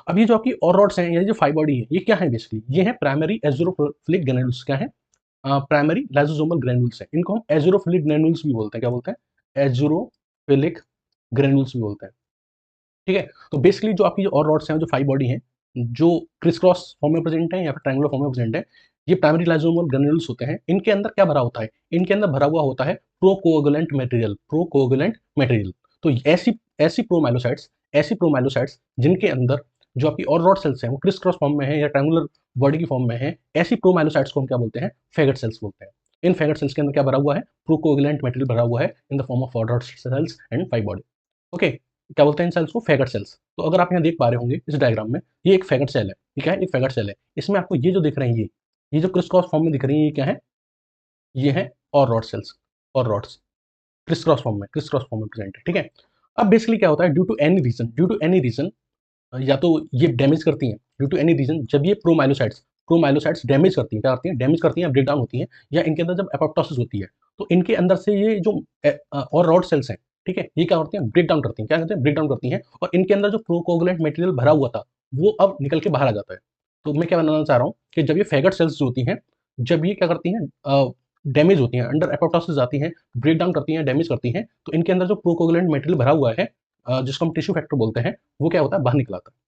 अब ये जो आपकी और रॉड्स हैं, ये जो फाइव बॉडी है, ये क्या है बेसिकली, ये है प्राइमरी एज़ोरोफिलिक ग्रैन्युल्स। क्या है, प्राइमरी लाइसोसोमल ग्रैन्युल्स है। इनको हम एज़ोरोफिलिक ग्रैन्युल्स भी बोलते हैं। क्या बोलते हैं, एज़ोरोफिलिक ग्रैन्युल्स भी बोलते हैं, ठीक है। तो बेसिकली जो आपकी और रॉड्स हैं, जो फाइव बॉडी हैं, जो क्रिस क्रॉस फॉर्म में प्रेजेंट है या फिर ट्रायंगुलर फॉर्म में प्रेजेंट है, ये प्राइमरी लाइसोसोमल ग्रैन्युल्स होते हैं। इनके अंदर क्या भरा होता है, इनके अंदर भरा हुआ होता है प्रोकोगुलेंट मटेरियल। तो ऐसी प्रोमाइलोसाइट्स जिनके अंदर जो आपकी और रॉड सेल्स हैं वो क्रिस क्रॉस फॉर्म में है या ट्रायंगुलर बॉडी की फॉर्म में है, ऐसी प्रोमाइलोसाइट्स को हम क्या बोलते हैं, फैगट सेल्स बोलते हैं। इन फैगट सेल्स के अंदर क्या भरा हुआ है, प्रोकोगुलेंट मटेरियल भरा हुआ है in the form of rod sales and five body. Okay, क्या बोलते हैं इन सेल्स को, फैगट सेल्स। तो अगर आप यहाँ देख पा रहे होंगे इस डायग्राम में, ये एक फैगट सेल है। ये क्या है, एक फैगट सेल है। इसमें आपको ये जो दिख रहे हैं, ये जो क्रिस क्रॉस फॉर्म में दिख रही है, ये क्या है, ये है और रॉड सेल्स, और रॉड्स क्रिस क्रॉस फॉर्म में प्रेजेंट है, ठीक है। अब बेसिकली क्या होता है, ड्यू टू एनी रीजन या तो ये डैमेज करती हैं, ड्यू टू एनी रीजन जब ये प्रोमाइलोसाइट्स डैमेज करती हैं, क्या करती हैं, डैमेज करती हैं, ब्रेक डाउन होती हैं, या इनके अंदर जब एपोप्टोसिस होती है तो इनके अंदर से ये जो और रॉड सेल्स हैं, ठीक है, ये क्या करती हैं, ब्रेक डाउन करती हैं। क्या करते हैं, ब्रेक डाउन करती हैं, और इनके अंदर जो प्रोकोगुलेंट मटेरियल भरा हुआ था वो अब निकल के बाहर आ जाता है। तो मैं क्या बनाना चाह रहा हूँ कि जब ये फैगट सेल्स जो होती हैं, जब ये क्या करती हैं, डैमेज होती हैं, अंडर एपोप्टोसिस जाती हैं, ब्रेक डाउन करती हैं, डैमेज करती हैं, तो इनके अंदर जो प्रोकोगुलेंट मटेरियल भरा हुआ है, जिसको हम टिश्यू फैक्टर बोलते हैं, वो क्या होता है, बाहर निकल आता है।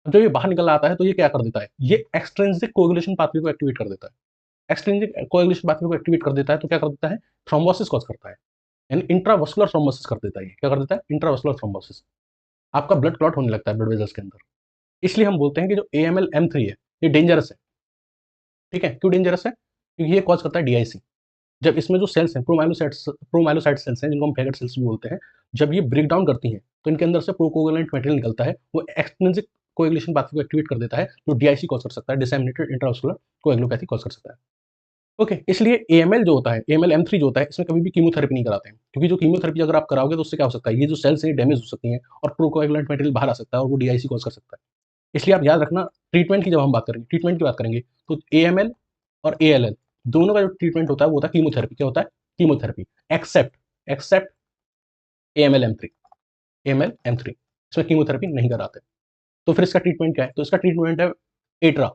अब जब ये बाहर निकल आता है तो ये क्या कर देता है, ये एक्सट्रिंसिक कोएगुलेशन पाथवे को एक्टिवेट कर देता है। एक्सट्रिंसिक कोएगुलेशन पाथवे को एक्टिवेट कर देता है तो क्या कर देता है, थ्रोम्बोसिस कॉज करता है, यानी इंट्रावस्कुलर थ्रोम्बोसिस कर देता है। ये क्या कर देता है, इंट्रावस्कुलर थ्रोम्बोसिस। आपका ब्लड क्लॉट होने लगता है ब्लड वेजल्स के अंदर। इसलिए हम बोलते हैं कि जो AML M3 है, ये डेंजरस है। ठीक है, क्यों डेंजरस है, क्योंकि ये कॉज करता है DIC। जब इसमें जो सेल्स हैं, प्रोमाइलोसाइट सेल्स हैं, जिनको हम फैगट सेल्स भी बोलते हैं, जब ये ब्रेक डाउन करती हैं तो इनके अंदर से प्रोकोगुलेंट मटेरियल निकलता है, वो एक्सट्रिंसिक कोएगुलेशन पाथवे को एक्टिवेट कर देता है, जो DIC कॉज कर सकता है, डिसैमिनेटेड इंट्रावस्कुलर कोएगुलोपैथी कॉज कर सकता है। ओके, इसलिए AML जो होता है, AML M3 जो होता है, इसमें कभी भी कीमोथेरेपी नहीं कराते हैं, क्योंकि जो कीमोथेरेपी अगर आप कराओगे तो उससे क्या हो सकता है, ये जो सेल्स हैं डैमेज हो सकती हैं और प्रोकोएगुलेंट मटेरियल बाहर आ सकता है और वो DIC कॉज कर सकता है। इसलिए आप याद रखना, ट्रीटमेंट की जब हम बात करेंगे, ट्रीटमेंट की बात करेंगे, तो AML और ALL दोनों का जो ट्रीटमेंट होता है वो होता है कीमोथेरेपी। क्या होता है, chemotherapy. Except except AML M3, AML M3 इसमें कीमोथेरेपी नहीं कराते। तो फिर इसका ट्रीटमेंट क्या है, तो इसका ट्रीटमेंट है एट्रा,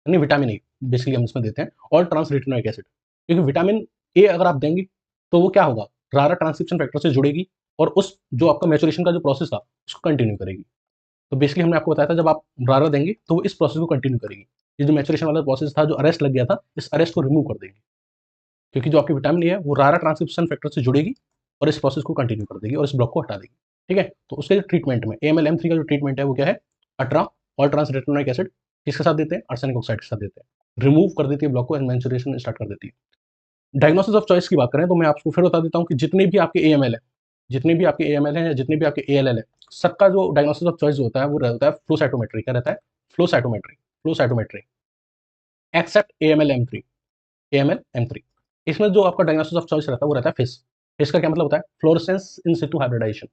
यानी विटामिन ए, बेसिकली हम इसमें देते हैं, और ट्रांस रेटिनोइक एसिड। क्योंकि विटामिन ए अगर आप देंगे तो वो क्या होगा, रारा ट्रांसक्रिप्शन फैक्टर से जुड़ेगी और उस जो आपका मैचुरेशन का जो प्रोसेस था उसको कंटिन्यू करेगी। तो बेसिकली हमने आपको बताया था, जब आप रारा देंगे तो वो इस प्रोसेस को कंटिन्यू करेगी। ये जो मैचुरेशन वाला प्रोसेस था, जो अरेस्ट लग गया था, इस अरेस्ट को रिमूव कर देगी, क्योंकि जो आपकी विटामिन ए है वो रारा ट्रांसक्रिप्शन फैक्टर से जुड़ेगी और इस प्रोसेस को कंटिन्यू कर देगी और इस ब्लॉक को हटा देगी। ठीक है, तो उसके ट्रीटमेंट में AML M3 का जो ट्रीटमेंट है वो क्या है, अट्रा और ट्रांस रेटिनोइक एसिड किसके साथ देते हैं, आर्सेनिक ऑक्साइड के साथ देते हैं। रिमूव कर देती है ब्लॉक को एंड मैचुरेशन स्टार्ट कर देती है। डायग्नोसिस ऑफ चॉइस की बात करें तो मैं आपको फिर बता देता हूँ कि जितने भी आपके AML है, जितने भी आपके AML हैं या जितने भी आपके ALL है, सबका जो डायग्नोसिस ऑफ चॉइस होता है वो रहता है फ्लो साइटोमेट्री। क्या रहता है, flow cytometry, flow cytometry. Except AML M3, AML M3 इसमें जो आपका डायग्नोसिस ऑफ चॉइस रहता है वो रहता है फिस। फिस का क्या मतलब होता है, फ्लोरेसेंस इन सिटू हाइब्रिडाइजेशन।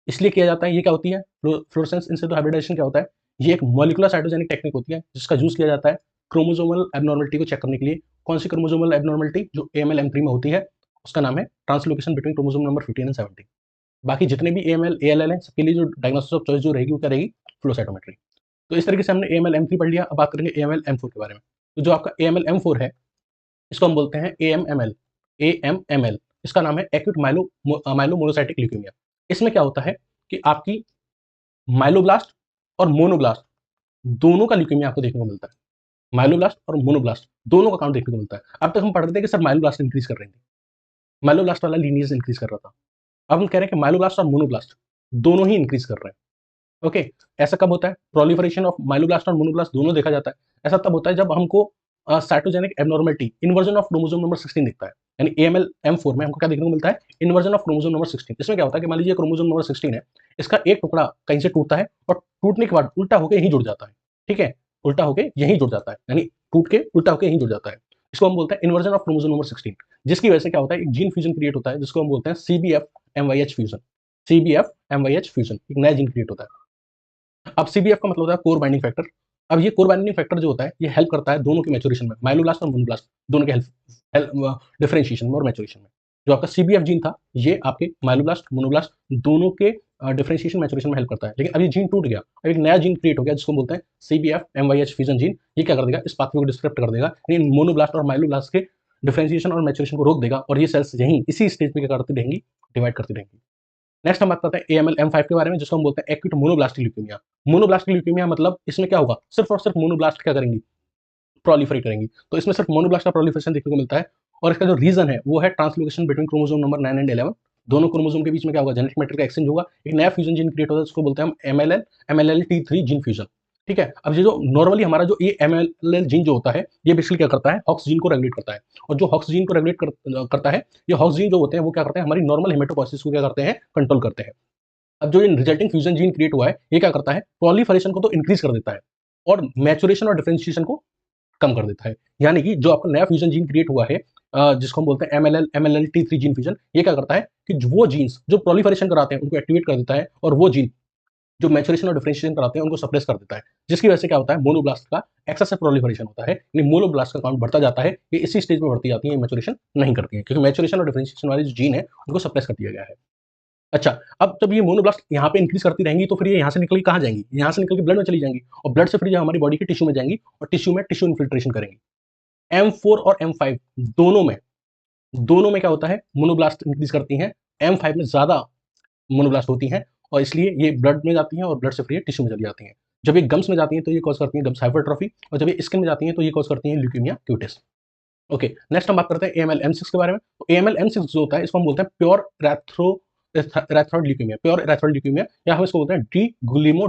इसलिए किया जाता है, ये क्या होती है, फ्लोरेसेंस इन सिटू हाइब्रिडाइजेशन क्या होता है, ये एक मॉलिक्यूलर साइटोजेनिक टेक्निक होती है जिसका यूज किया जाता है क्रोमोसोमल एबनॉर्मलिटी को चेक करने के लिए। कौन सी क्रोमोसोमल एबनॉर्मलिटी, जो AML M3 में होती है, उसका नाम है translocation between chromosome number 15 and 17। बाकी जितने भी AML ALL हैं सबके लिए जो डायग्नोसिस ऑफ चॉइस जो रहेगी वो क्या रहेगी, फ्लो साइटोमेट्री। तो इस तरीके से हमने AML M3 पढ़ लिया। अब बात करेंगे AML M4 के बारे में। तो जो आपका AML M4 है, इसको हम बोलते हैं AMML, AMML। इसका नाम है एक्यूट माइलोमोनोसाइटिक ल्यूकेमिया। इसमें क्या होता है कि आपकी माइलोब्लास्ट और मोनोब्लास्ट दोनों का ल्यूकेमिया आपको देखने को मिलता है। माइलोब्लास्ट और मोनोब्लास्ट दोनों का काउंट देखने को मिलता है। अब तक हम पढ़ रहे थे कि सर माइलोब्लास्ट इंक्रीज कर रहे थे, माइलोब्लास्ट वाला लीनियज इंक्रीज कर रहा था। अब हम कह रहे हैं कि माइलोब्लास्ट और मोनोब्लास्ट दोनों ही इंक्रीज कर रहे हैं। ओके, ऐसा कब होता है, प्रोलिफरेशन ऑफ माइलोब्लास्ट और मोनोब्लास्ट दोनों देखा जाता है। ऐसा तब होता है जब हमको cytogenic abnormality, inversion of chromosome number 16 दिखता है। यानी AML M4 में हमको क्या देखने को मिलता है, इन्वर्जन ऑफ क्रोमोसोम नंबर 16। इसमें क्या होता है कि मान लीजिए क्रोमोसोम नंबर 16 है, इसका एक टुकड़ा कहीं से टूटता है और टूटने के बाद उल्टा होकर यहीं जुड़ जाता है। ठीक है, उल्टा होकर यहीं जुड़ जाता है, यानी टूट के उल्टा होकर यहीं जुड़ जाता है। इसको हम बोलते हैं इन्वर्जन ऑफ क्रोमोसोम नंबर 16, जिसकी वजह से क्या होता है, एक जीन फ्यूजन क्रिएट होता है जिसको हम बोलते हैं CBF MYH fusion. CBF MYH fusion, एक नया जीन क्रिएट होता है। अब CBF का मतलब होता है कोर बाइंडिंग फैक्टर। अब ये कोर बाइंडिंग फैक्टर जो होता है ये हेल्प करता है दोनों के मैच्योरेशन में, माइलोब्लास्ट और मोनोब्लास्ट दोनों के हेल्प डिफरेंशिएशन में और मैच्योरेशन में। जो आपका CBF जीन था ये आपके माइलोब्लास्ट मोनोब्लास्ट दोनों के डिफरेंशिएशन मैच्योरेशन में हेल्प करता है। लेकिन अब ये जीन टूट गया, अब एक नया जीन क्रिएट हो गया जिसको बोलते हैं CBF MYH फ्यूजन जीन। ये क्या कर देगा, इस पाथवे को डिस्क्रिप्ट कर देगा, यानी मोनोब्लास्ट और माइलोब्लास्ट के डिफरेंशिएशन और मैच्योरेशन को रोक देगा और ये सेल्स यहीं इसी स्टेज पे क्या करती रहेंगी, डिवाइड करती रहेंगी। नेक्स्ट हम बात करते हैं AML M5 के बारे में, जिसको हम बोलते हैं एक्यूट मोनोब्लास्टिक ल्यूकेमिया। मोनोब्लास्टिक ल्यूकेमिया मतलब इसमें क्या होगा, सिर्फ और सिर्फ मोनोब्लास्ट क्या करेंगी, प्रोलिफरेट करेंगी। तो इसमें सिर्फ मोनोब्लास्ट का प्रोलिफरेशन देखने को मिलता है और इसका जो रीजन है वो है translocation between chromosome number 9 and 11। दोनों क्रोमोसोम के बीच में क्या होगा, जेनेटिक मैटर का एक्सचेंज होगा, एक नया फ्यूजन जीन क्रिएट होगा जिसको बोलते हैं हम MLL-T3 जीन फ्यूजन। ठीक है, अब ये जो नॉर्मली हमारा जो ये MLL जीन जो होता है ये बेसिकली क्या करता है, हॉक्स जीन को रेगुलेट करता है। और जो हॉक्स जीन को रेगुलेट करता है, ये हॉक्स जीन जो होते हैं वो क्या करते हैं, हमारी नॉर्मल हेमेटोपोइसिस को क्या करते हैं, कंट्रोल करते हैं। अब जो ये रिजल्टिंग फ्यूजन जीन क्रिएट हुआ है ये क्या करता है, प्रोलिफरेशन को तो इंक्रीज कर देता है और मैच्योरेशन और डिफरेंशिएशन को कम कर देता है। यानी कि जो आपका नया फ्यूजन जीन क्रिएट हुआ है, जिसको हम बोलते हैं MLL-T3 जीन फ्यूजन, ये क्या करता है कि वो जीन्स जो प्रोलिफरेशन कराते हैं उनको एक्टिवेट कर देता है और वो जीन जो मैच्योरेशन और डिफरेंशिएशन कराते हैं उनको सप्रेस कर देता है। जिसकी वजह से क्या होता है, मोनोब्लास्ट का एक्सेसिव प्रोलिफरेशन होता है, यानी मोनोब्लास्ट का काउंट बढ़ता जाता है। ये इसी स्टेज में बढ़ती जाती है, मैच्योरेशन नहीं करती है, क्योंकि मैच्योरेशन और डिफरेंशिएशन वाली जो जीन है उनको सप्रेस कर दिया गया है। अच्छा, अब जब ये मोनोब्लास्ट यहाँ पे इंक्रीज करती रहेंगी तो फिर ये यहाँ से निकल के कहाँ जाएंगी, यहाँ से निकल के ब्लड में चली जाएंगी और ब्लड से फिर ये हमारी बॉडी के टिश्यू में जाएंगी और टिश्यू में टिश्यू इन्फिल्ट्रेशन करेंगी। M4 और M5 दोनों में क्या होता है, मोनोब्लास्ट इंक्रीज करती हैं। M5 में ज्यादा मोनोब्लास्ट होती हैं और इसलिए ये ब्लड में जाती हैं और ब्लड से फिर ये टिश्यू में चली जाती हैं। जब ये गम्स में जाती हैं तो ये कॉज करती हैं गम्स हाइपरट्रॉफी और जब ये स्किन में जाती हैं तो ये कॉज करती हैं ल्यूकेमिया क्यूटिस। ओके, नेक्स्ट हम बात करते हैं AML M6 के बारे में। तो AML M6 जो होता है इसको हम बोलते हैं प्योर रैथ्रोइड ल्यूकेमिया, प्योर रैथ्रोइड ल्यूकेमिया, या हम इसको बोलते हैं डी गुलिमो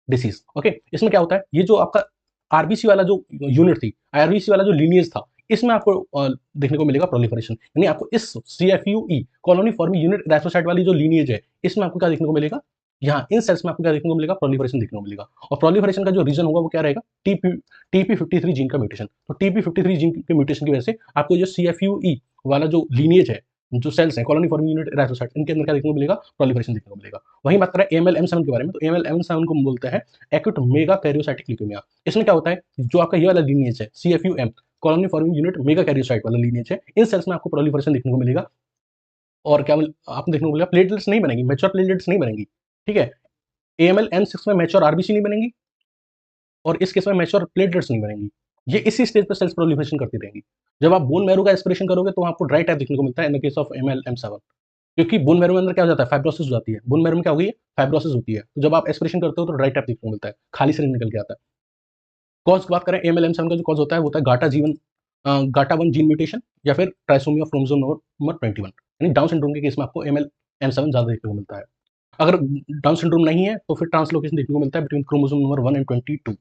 डिसीज। ओके, इसमें क्या होता है, ये जो आपका आरबीसी वाला जो यूनिट थी, आरबीसी वाला जो लीनियज था, इसमें आपको देखने को मिलेगा प्रोलिफरेशन, यानी आपको इस CFUE कॉलोनी फॉर्मिंग यूनिट इराथ्रोसाइट वाली जो लीनियज है, इसमें आपको क्या देखने को मिलेगा, यहाँ इन सेल्स में आपको क्या देखने को मिलेगा, प्रोलिफरेशन देखने को मिलेगा। और प्रोलिफरेशन का जो रीजन होगा वो क्या रहेगा, TP53 जीन का म्यूटेशन। तो TP53 जीन के म्यूटेशन की वजह से आपको जो CFUE वाला जो लीनियज है, जो सेल्स हैं कॉलोनी फॉर्मिंग यूनिट इराथ्रोसाइट, इनके अंदर क्या देखने को मिलेगा, प्रोलिफरेशन देखने को मिलेगा। वहीं बात करें AML M7 के बारे में, तो AML M7 को हम बोलते हैं एक्यूट मेगा कैरियोसाइटिक ल्यूकेमिया। इसमें क्या होता है, जो आपका ये वाला लीनियज है CFUM colony forming unit mega karyocyte वाला लीनियज है, इन सेल्स में आपको प्रोलिफरेशन देखने को मिलेगा। और क्या आपको देखने को मिलेगा, प्लेटलेट्स नहीं बनेंगी, मैच्योर प्लेटलेट्स नहीं बनेंगी। ठीक है, AML M6 में मैच्योर आरबीसी नहीं बनेंगी और इस केस में मैच्योर प्लेटलेट्स नहीं बनेंगी। ये इसी स्टेज पर सेल्स प्रोलिफरेशन करती रहेंगी। जब आप बोन मैरो का एस्पिरेशन करोगे तो आपको ड्राई टाइप देखने को मिलता है in the case of AML M7, क्योंकि बोन मैरो में अंदर क्या हो जाता है, फाइब्रोसिस हो जाती है। बोन मैरो में क्या हो गई है, फाइब्रोसिस होती है। तो जब आप एस्पिरेशन करते हो तो ड्राई टाइप देखने को मिलता है, खाली सिरिंज निकल के आता है। कॉज की बात करें, AML M7 का जो कॉज होता है वो होता है गाटा1 जीन म्यूटेशन या फिर ट्राइसोमी ऑफ क्रोमोसोम नंबर 21, यानी डाउन सिंड्रोम के केस में आपको AML M7 ज्यादा देखने को मिलता है। अगर डाउन सिंड्रोम नहीं है तो फिर ट्रांसलोकेशन देखने को मिलता है बिटवीन क्रोमोसोम नंबर 1 एंड 22।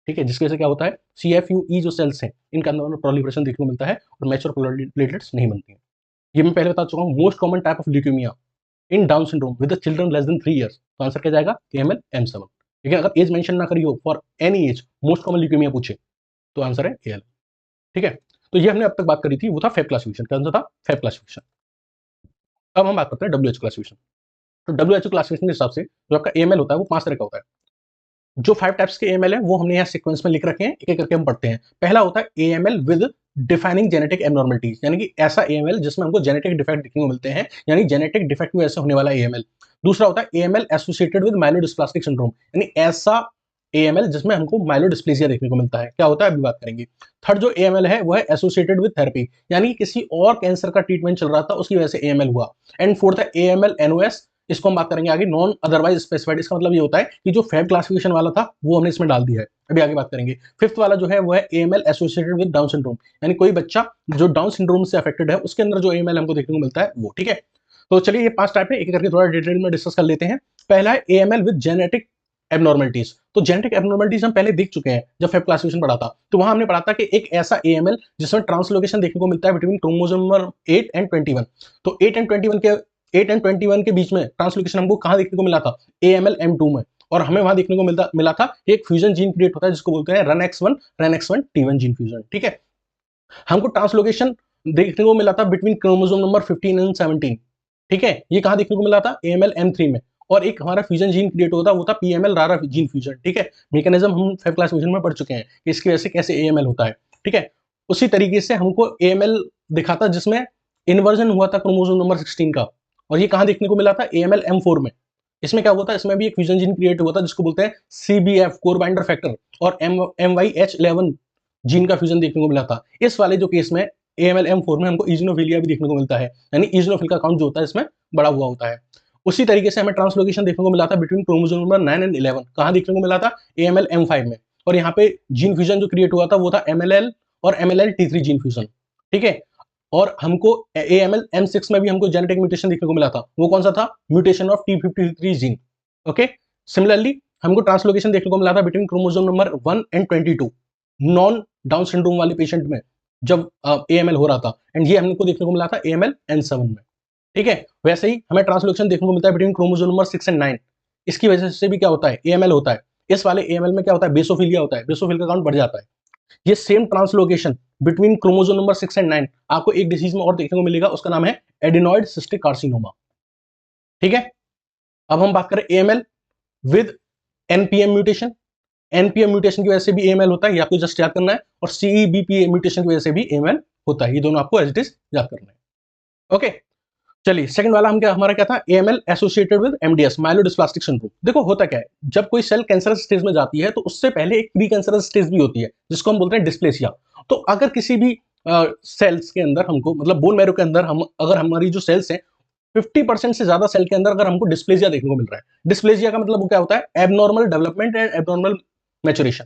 ठीक है, जिसकी वजह से क्या होता है, CFUE जो सेल्स हैं इनका अंदर प्रोलिफरेशन देखने को मिलता है और मैच्योर प्लेटलेट्स नहीं बनती हैं। ये मैं पहले बता चुका हूँ, most common type of leukaemia in down syndrome with the children less than 3 years. तो आंसर क्या जाएगा, AML M7। लेकिन अगर एज मेंशन ना करी हो, for any as most common leukaemia पूछे तो आंसर है AL। ठीक है, तो ये हमने अब तक बात करी थी, वो था फेब क्लासिफिकेशन। क्या आंसर था, फेब क्लासिफिकेशन। अब हम बात करते हैं WHO क्लासिफिकेशन। तो WHO क्लासिफिकेशन के हिसाब से जो आपका AML होता है वो 5 तरह का होता है। जो 5 टाइप्स के AML है वो हमने यहाँ सीक्वेंस में लिख रखे हैं, एक एक करके हम पढ़ते हैं। पहला होता है AML with defining genetic abnormalities, यानी कि ऐसा AML जिसमें हमको जेनेटिक डिफेक्ट देखने को मिलते हैं, यानी जेनेटिक डिफेक्ट की वजह से होने वाला AML। दूसरा होता है AML associated with myelodysplastic syndrome, यानी ऐसा AML जिसमें हमको माइलोडिस्प्लेसिया देखने को मिलता है। क्या होता है अभी बात करेंगे। थर्ड जो AML है वो है एसोसिएटेड विद थेरेपी, यानी किसी और कैंसर का ट्रीटमेंट चल रहा था उसकी वजह से AML हुआ। एंड फोर्थ है AML NOS, इसको हम बात करेंगे आगे, नॉन अदरवाइज स्पेसिफाइड। इसका मतलब ये होता है कि जो फेब क्लासिफिकेशन वाला था वो हमने इसमें डाल दिया है, अभी आगे बात करेंगे। फिफ्थ वाला जो है वो है AML associated with Down syndrome, यानी कोई बच्चा जो डाउन सिंड्रोम से अफेक्टेड है उसके अंदर जो AML हमको देखने को मिलता है वो। ठीक है, तो चलिए ये 5 टाइप है, एक एक करके थोड़ा डिटेल में डिस्कस कर लेते हैं। पहला है AML विद जेनेटिक एबनॉर्मलिटीज। तो जेनेटिक एबनॉर्मलिटीज हम पहले देख चुके हैं जब फेब क्लासिफिकेशन पढ़ा था, तो वहां हमने पढ़ा था कि एक ऐसा AML जिसमें ट्रांसलोकेशन देखने को मिलता है बिटवीन क्रोमोसोम नंबर 8 एंड 21। तो 8 एंड 21 के बीच में ट्रांसलोकेशन हमको कहां देखने को मिला था, AML M2 में। और हमें वहां देखने को मिला था एक फ्यूजन जीन क्रिएट होता है जिसको बोलते हैं RUNX1 T1 जीन फ्यूजन। ठीक है, हमको ट्रांसलोकेशन देखने को मिला था बिटवीन क्रोमोसोम नंबर 15 एंड 17। ठीक है, ये कहां देखने को मिला था, AML M3 में। और एक हमारा फ्यूजन जीन क्रिएट होता वो था PML रारा जीन फ्यूजन। ठीक है, मैकेनिज्म हम फेब क्लासिफिकेशन में पढ़ चुके हैं कि इसकी वजह से कैसे AML होता है। ठीक है, उसी तरीके से हमको AML दिखा था जिसमें इन्वर्जन हुआ था क्रोमोसोम नंबर 16 का, और ये कहां देखने को मिला था, AML M4 में। इसमें क्या हुआ था, इसमें भी एक फ्यूजन जीन क्रिएट हुआ था जिसको बोलते हैं CBF कोर बाइंडर फैक्टर, और MYH11 जीन का फ्यूजन देखने को मिला था। इस वाले जो केस में AML M4 में हमको इजनोफिलिया भी देखने को मिलता है, यानी इजनोफिल का काउंट जो होता है इसमें बड़ा हुआ होता है। उसी तरीके से हमें ट्रांसलोकेशन देखने को मिला था बिटवीन क्रोमोसोम नंबर 9 एंड 11। कहां देखने को मिला था, AML M5 में। और यहाँ पे जीन फ्यूजन जो क्रिएट हुआ था वो था MLL और MLL-T3 जीन फ्यूजन। ठीक है, और हमको AML M6 में भी हमको जेनेटिक म्यूटेशन देखने को मिला था, वो कौन सा था, mutation of T53 gene. Okay, similarly हमको ट्रांसलोकेशन देखने को मिला था between chromosome number 1 and 22 non down syndrome वाले पेशेंट में जब AML हो रहा था, एंड ये हमको देखने को मिला था AML N7 में। ठीक है, वैसे ही हमें ट्रांसलोकेशन देखने को मिलता है बिटवीन क्रोमोसोम नंबर 6 एंड 9। इसकी वजह से भी क्या होता है, AML होता है। इस वाले AML में क्या होता है, बेसोफिलिया होता है, बेसोफिल का काउंट बढ़ जाता है। ये same translocation between chromosome number 6 and 9 आपको एक डिसीज में और देखने को मिलेगा, उसका नाम है एडिनॉइड सिस्टिक कार्सिनोमा। ठीक है, अब हम बात करें AML with NPM mutation. NPM mutation की वजह से भी AML होता है, ये आपको जस्ट याद करना है। और CEBPA म्यूटेशन की वजह से भी AML होता है, ये दोनों आपको एज इट इज याद करना है। ओके, चलिए सेकंड वाला हम क्या हमारा क्या था, AML associated with MDS myelodysplastic syndrome. देखो होता क्या है, जब कोई सेल कैंसरस स्टेज में जाती है तो उससे पहले एक प्री कैंसरस स्टेज भी होती है जिसको हम बोलते हैं डिस्प्लेसिया। तो अगर किसी भी सेल्स के अंदर हमको मतलब बोन मैरो के अंदर हम अगर हमारी जो सेल्स हैं 50% से ज्यादा सेल के अंदर अगर हमको डिस्प्लेसिया देखने को मिल रहा है, डिस्प्लेसिया का मतलब वो क्या होता है, abnormal development and abnormal maturation.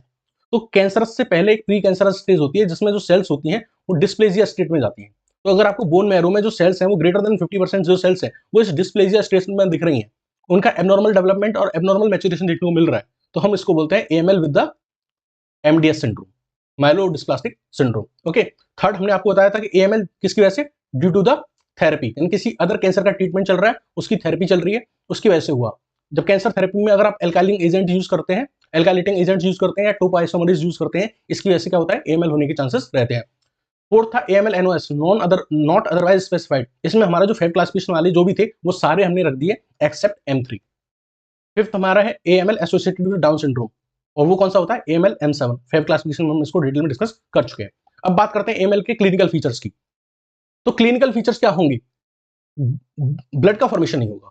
तो कैंसरस से पहले एक प्री कैंसरस स्टेज होती है जिसमें जो सेल्स होती हैं वो डिस्प्लेसिया स्टेट में जाती हैं। तो अगर आपको बोन मैरो में जो सेल्स हैं वो ग्रेटर देन 50% जो सेल्स हैं वो इस डिस्प्लेसिया स्टेज में दिख रही हैं, उनका एबनॉर्मल डेवलपमेंट और एबनॉर्मल मैचुरेशन देखने को मिल रहा है, तो हम इसको बोलते हैं AML with the MDS syndrome, myelodysplastic syndrome. Okay, third हमने आपको बताया था कि एएमएल किसकी वजह से, ड्यू टू द थेरेपी, यानी किसी अदर कैंसर का ट्रीटमेंट चल रहा है, उसकी थेरेपी चल रही है, उसकी वजह से हुआ। जब कैंसर थेरेपी में अगर आप एल्काइलिंग एजेंट यूज करते हैं, एल्काइलेटिंग एजेंट यूज करते हैं या टोपोआइसोमरेज यूज करते हैं, इसकी वजह से क्या होता है, एएमएल होने के चांसेस रहते हैं। फोर्थ था AML NOS, not otherwise specified. इसमें हमारा जो फेब क्लासिफिकेशन वाले जो भी थे वो सारे हमने रख दिए एक्सेप्ट M3। फिफ्थ हमारा है AML associated with Down syndrome, और वो कौन सा होता है, एएमएल M7। फेब क्लासिफिकेशन में हम इसको डिटेल में डिस्कस कर चुके हैं। अब बात करते हैं एएमएल के क्लिनिकल फीचर्स की। तो क्लिनिकल फीचर्स क्या होंगे, ब्लड का फॉर्मेशन नहीं होगा,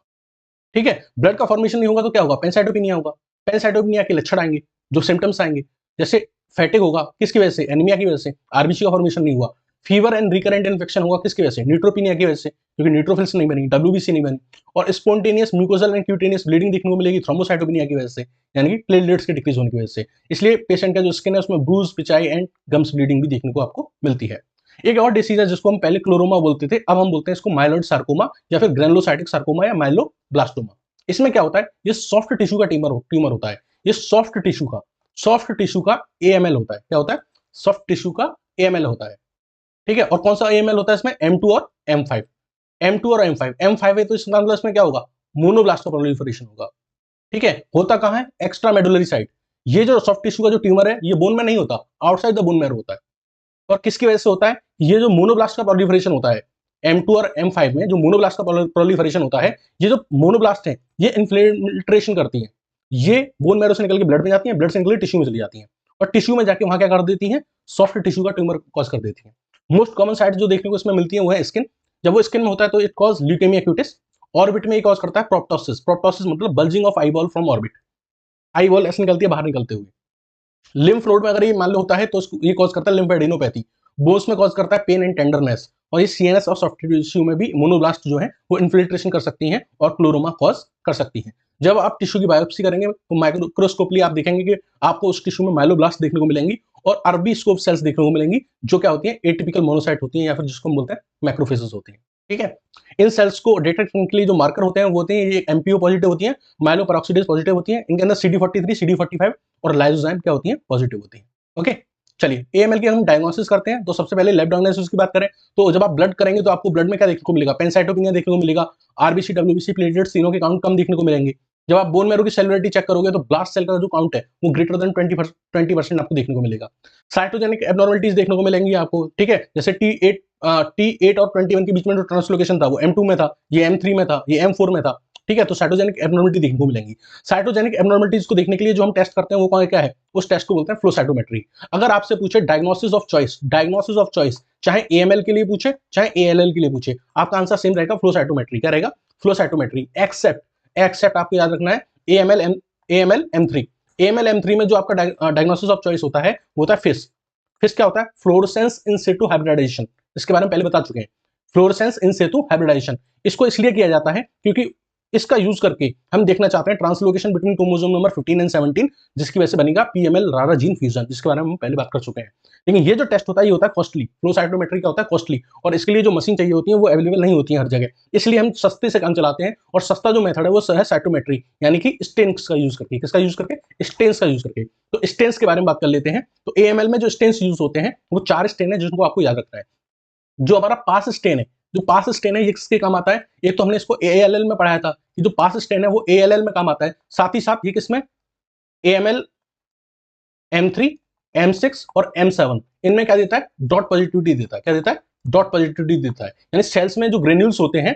ठीक है, ब्लड का फॉर्मेशन नहीं होगा तो क्या होगा, पेनसाइटोपिनिया होगा। पेनसाइटोपिनिया के लक्षण आएंगे, जो सिम्टम्स आएंगे, जैसे फैटिक होगा, किसकी वजह से, एनीमिया की वजह से, आरबीसी का फॉर्मेशन नहीं हुआ। फीवर एंड रिकरेंट इन्फेक्शन होगा, किसकी वजह से, न्यूट्रोपिनिया की वजह से, क्योंकि न्यूट्रोफिल्स नहीं बनी, डब्ल्यूबीसी नहीं बनी। और spontaneous mucosal and cutaneous bleeding देखने को मिलेगी थ्रोम्बोसाइटोपिनिया की वजह से, यानी कि प्लेटलेट्स के डिक्रीज होने की वजह से। इसलिए पेशेंट का जो स्किन है उसमें bruise, petechiae and gums bleeding भी देखने को आपको मिलती है। एक और डिसीज है जिसको हम पहले क्लोरोमा बोलते थे, अब हम बोलते हैं इसको माइलॉइड सार्कोमा या फिर ग्रेनुलोसाइटिक सार्कोमा या माइलोब्लास्टोमा। इसमें क्या होता है, ये सॉफ्ट टिश्यू का ट्यूमर होता है, ये सॉफ्ट टिश्यू का एएमएल होता है। क्या होता है, सॉफ्ट टिश्यू का एएमएल होता है, ठीक है। और कौन सा एएमएल होता है इसमें, M2 और M5, M2 और M5 है, तो इसका मतलब इसमें क्या होगा, मोनोब्लास्ट का प्रोलिफरेशन होगा, ठीक है। होता कहां है, एक्स्ट्रा मेडुलरी साइड। ये जो सॉफ्ट टिश्यू का जो ट्यूमर है ये बोन में नहीं होता, आउटसाइड द बोन मैरो होता है। और किसकी वजह से होता है, ये जो मोनोब्लास्ट का प्रोलिफरेशन होता है M2 और M5 में, जो मोनोब्लास्ट का प्रोलिफरेशन होता है, ये जो मोनोब्लास्ट है ये इन्फिल्ट्रेशन करती है, ये बोन मैरो से निकल के ब्लड में जाती है, ब्लड से निकल के टिश्यू में चली जाती है, और टिश्यू में जाके वहां क्या कर देती है, सॉफ्ट टिश्यू का ट्यूमर कॉज कर देती है। मोस्ट कॉमन साइट जो देखने को इसमें मिलती है वो है स्किन। जब वो स्किन में होता है तो इट कॉज ल्यूकेमिया एक्यूटिस। ऑर्बिट में ये कॉज करता है प्रोप्टोसिस, प्रोप्टोसिस मतलब bulging of eye ball from orbit, eye ball ऐसे निकलती है बाहर निकलते हुए। लिम्फ नोड में अगर ये मान लो होता है तो ये कॉज करता है लिम्फेडेनोपैथी। बोन्स में कॉज करता है पेन एंड टेंडरनेस। और ये सीएनएस और सॉफ्ट टिश्यू में भी मोनोब्लास्ट जो है वो इन्फिल्ट्रेशन कर सकती हैं और क्लोरोमा कॉज कर सकती हैं। जब आप टिश्यू की बायोप्सी करेंगे तो माइक्रोस्कोपली आप देखेंगे कि आपको उस टिश्यू में माइलोब्लास्ट देखने को मिलेंगी और अरबी स्कोप सेल्स देखने को मिलेंगी, जो क्या होती है, एटिपिकल मोनोसाइट होती है या फिर जिसको हम बोलते हैं मैक्रोफेजेस होती है, ठीक है। इन सेल्स को डिटेक्ट करने के लिए जो मार्कर होते हैं वो होते हैं, ये एमपीओ पॉजिटिव होती है, माइलोपेरोक्सीडेज पॉजिटिव होती है, इनके अंदर CD43, CD45 और लाइसोजाइम क्या होती है, पॉजिटिव होती है। ओके, चलिए एएमएल की हम डायग्नोसिस करते हैं। तो सबसे पहले लैब डायग्नोसिस की बात करें तो जब आप ब्लड करेंगे तो आपको ब्लड में क्या देखने को मिलेगा, पेनसाइटोपिनिया देखने को मिलेगा, आरबीसी, डब्ल्यूबीसी, प्लेटलेट्स तीनों के काउंट कम देखने को मिलेंगे। जब आप बोन मैरो की सेलुलरिटी चेक करोगे तो ब्लास्ट सेल का जो काउंट है वो ग्रेटर देन 20% आपको देखने को मिलेगा। साइटोजेनिक एबनॉर्मलिटीज देखने को मिलेंगी आपको, ठीक है, जैसे T8 और 21 के बीच में जो ट्रांसलोकेशन था वो M2 में था, ये M3 में था, ये M4 में था, ठीक है। तो साइटोजेनिक एबनॉर्मलिटी देखने को मिलेंगी। साइटोजेनिक एबनॉर्मलिटीज को देखने के लिए जो हम टेस्ट करते हैं वो क्या है, उस टेस्ट को बोलते हैं फ्लो साइटोमेट्री। अगर आपसे पूछे डायग्नोसिस ऑफ चॉइस, चाहे एएमएल के लिए पूछे चाहे एएलएल के लिए पूछे, आपका आंसर सेम रहेगा, फ्लो साइटोमेट्री। क्या रहेगा, फ्लो साइटोमेट्री। एक्सेप्ट आपको याद रखना है एएमएल M3 में जो आपका डायग्नोसिस ऑफ चॉइस होता है वो होता है फिस क्या होता है, फ्लोरोसेंस इन सिटू हाइब्रिडाइजेशन। इसके बारे में पहले बता चुके हैं, फ्लोरोसेंस इन सिटू हाइब्रिडाइजेशन। इसको इसलिए किया जाता है क्योंकि इसका यूज करके हम देखना चाहते हैं translocation between chromosome number 15 and 17, जिसकी वजह से बनेगा PML रारा जीन फ्यूजन, जिसके बारे में हम पहले बात कर चुके हैं। लेकिन ये जो टेस्ट होता है ये होता है कॉस्टली, फ्लो साइटोमेट्री का होता है कॉस्टली, और इसके लिए जो मशीन चाहिए होती है वो अवेलेबल नहीं होती है हर जगह, इसलिए हम सस्ते से काम चलाते हैं। और सस्ता जो मेथड है वो है साइटोमेट्री, यानी कि स्टेन्स का यूज करके। किसका यूज करके, स्टेन्स का यूज करके। तो स्टेन्स के बारे में बात कर लेते हैं। तो एएमएल में जो स्टेन्स यूज होते हैं वो 4 स्टेन है जिनको आपको याद रखना है। जो हमारा पास स्टेन है, ये किसके काम आता है, एक तो हमने इसको एएलएल में पढ़ाया था कि जो पास स्टेन है वो एएलएल में काम आता है, साथ ही साथ ये किसमें, एएमएल M3, M6 और M7, इनमें क्या देता है, डॉट पॉजिटिविटी देता है। क्या देता है, डॉट पॉजिटिविटी देता है, यानी सेल्स में जो ग्रेन्यूल्स होते हैं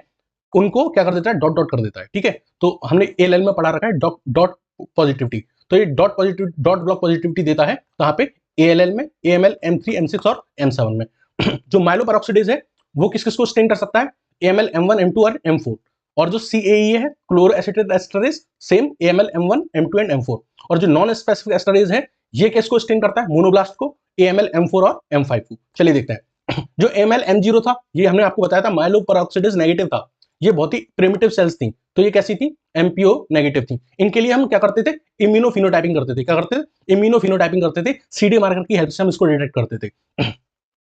उनको क्या कर देता है, डॉट डॉट कर देता है, ठीक है। तो हमने एएलएल में पढ़ा रखा है डॉट पॉजिटिविटी, तो ये डॉट ब्लॉक पॉजिटिविटी देता है कहाँ पे, एएलएल में, एएमएल M3, M6 और M7 में। जो माइलोपेरोक्सीडेज है वो किस किस को स्टेन कर सकता है, AML M1 M2 और M4। और जो CAE है chloro acetate esterase, same AML M1 M2 and M4। और जो नॉन स्पेसिफिक एस्टरेज है ये किसको स्टेन करता है, मोनोब्लास्ट को, AML M4 और M5 को। चलिए देखते हैं। जो AML M0 था ये हमने आपको बताया था माइलोपेरोक्साइडेज नेगेटिव था, ये बहुत ही प्रिमिटिव सेल्स थी, तो ये कैसी थी, MPO नेगेटिव थी। इनके लिए हम क्या करते थे, इम्यूनोफिनोटाइपिंग करते थे। क्या करते थे, इम्यूनोफिनोटाइपिंग करते थे, CD मार्कर की हेल्प से हम इसको डिटेक्ट करते थे।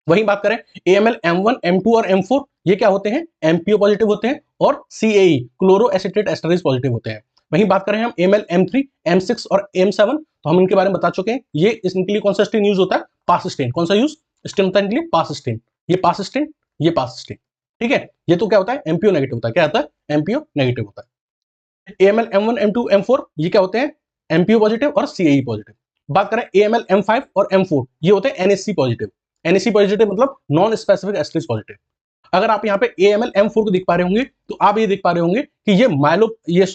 वहीं बात करें AML M1 M2 और M4, ये क्या होते हैं, MPO पॉजिटिव होते हैं और CAE chloro acetate esterase positive होते हैं। वहीं बात करें हम AML M3 M6 और M7, तो हम इनके बारे में बता चुके हैं। ये इनके लिए कौन सा स्टेन यूज होता है, पास स्टेन। कौन सा यूज स्टेन होता है इनके लिए, पास स्टेन। ये पास स्टेन, ये पास स्टेन, ठीक है। ये तो क्या होता है, MPO नेगेटिव होता है। क्या होता है, MPO नेगेटिव होता है। AML M1 M2 M4 ये क्या होते हैं, MPO पॉजिटिव और CAE पॉजिटिव। बात करें AML M5 और M4, ये होते हैं NSC पॉजिटिव। NSC पॉजिटिव मतलब नॉन स्पेसिफिक एस्टरेज पॉजिटिव। अगर आप यहाँ पे AML M4 को देख पा रहे होंगे तो आप ये देख पा रहे होंगे कि ये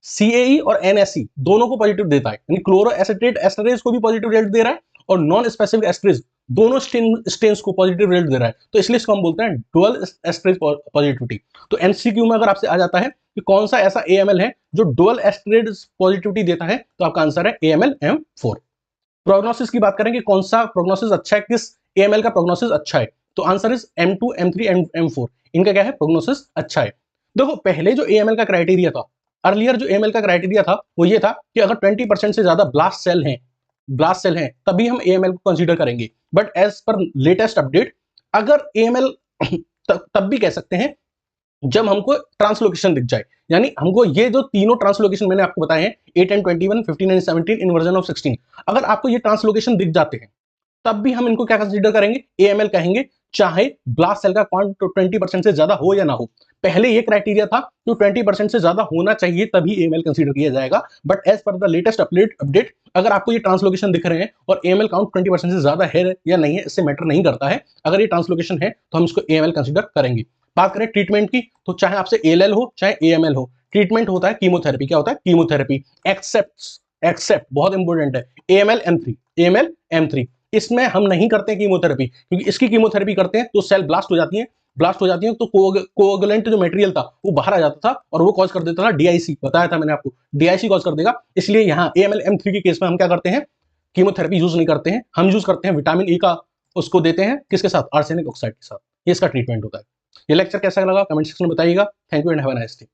CAE और NSC दोनों को पॉजिटिव देता है, यानी क्लोरो एसिटेट एस्टरेज को भी पॉजिटिव रिजल्ट दे रहा है और नॉन स्पेसिफिक एस्टरेज दोनों स्टेन्स को पॉजिटिव रिजल्ट दे रहा है। तो इसलिए इसको हम बोलते हैं डुअल एस्टरेज पॉजिटिविटी। तो MCQ में अगर आपसे आ जाता है कि कौन सा ऐसा AML है जो डुअल एस्टरेज पॉजिटिविटी देता है, तो आपका आंसर है AML M4। प्रोग्नोसिस की बात करें कि कौन सा प्रोग्नोसिस अच्छा है, किस AML का प्रोग्नोसिस अच्छा है, तो answer is M2 M3 and M4। इनका क्या है, प्रोग्नोसिस अच्छा है। देखो पहले जो AML का क्राइटेरिया था, अर्लियर जो AML का क्राइटेरिया था वो ये था कि अगर 20% से ज्यादा ब्लास्ट सेल हैं तभी हम AML को कंसीडर करेंगे। But as per latest update अगर AML तब भी कह सकते हैं जब हमको ट्रांसलोकेशन दिख जाए, यानी हमको ये जो तीनों ट्रांसलोकेशन मैंने आपको बताए हैं 8 and 21 15 and 17 in version of 16, अगर आपको ये ट्रांसलोकेशन दिख जाते हैं तब भी हम इनको क्या कंसीडर करेंगे, AML कहेंगे, चाहे ब्लास्ट सेल का क्वांट 20% से ज्यादा हो या ना हो। पहले ये क्राइटेरिया था कि 20% से ज्यादा होना चाहिए तभी AML कंसीडर किया जाएगा। But as per the latest update अगर आपको ये ट्रांसलोकेशन दिख रहे हैं और AML काउंट 20% से ज्यादा है या नहीं है, इससे मैटर नहीं करता है। अगर ये ट्रांसलोकेशन है तो हम इसको AML कंसीडर करेंगे। बात करें ट्रीटमेंट की, तो चाहे आपसे ALL हो चाहे AML हो, ट्रीटमेंट होता है कीमोथेरेपी। क्या होता है, कीमोथेरेपी। एक्सेप्ट बहुत इंपॉर्टेंट है AML M3 इसमें हम नहीं करते कीमोथेरेपी, क्योंकि इसकी कीमोथेरेपी करते हैं तो सेल ब्लास्ट हो जाती है तो कोगुलेंट जो मटेरियल था वो बाहर आ जाता था और वो कॉज कर देता था DIC। बताया था मैंने आपको, DIC कॉज कर देगा। इसलिए यहाँ AML M3 के केस में हम क्या करते हैं, कीमोथेरेपी यूज नहीं करते हैं, हम यूज करते हैं विटामिन E का, उसको देते हैं किसके साथ, आर्सेनिक ऑक्साइड के साथ। ये इसका ट्रीटमेंट होता है। ये लेक्चर कैसा लगा कमेंट सेक्शन में बताइएगा। Thank you and have a nice day.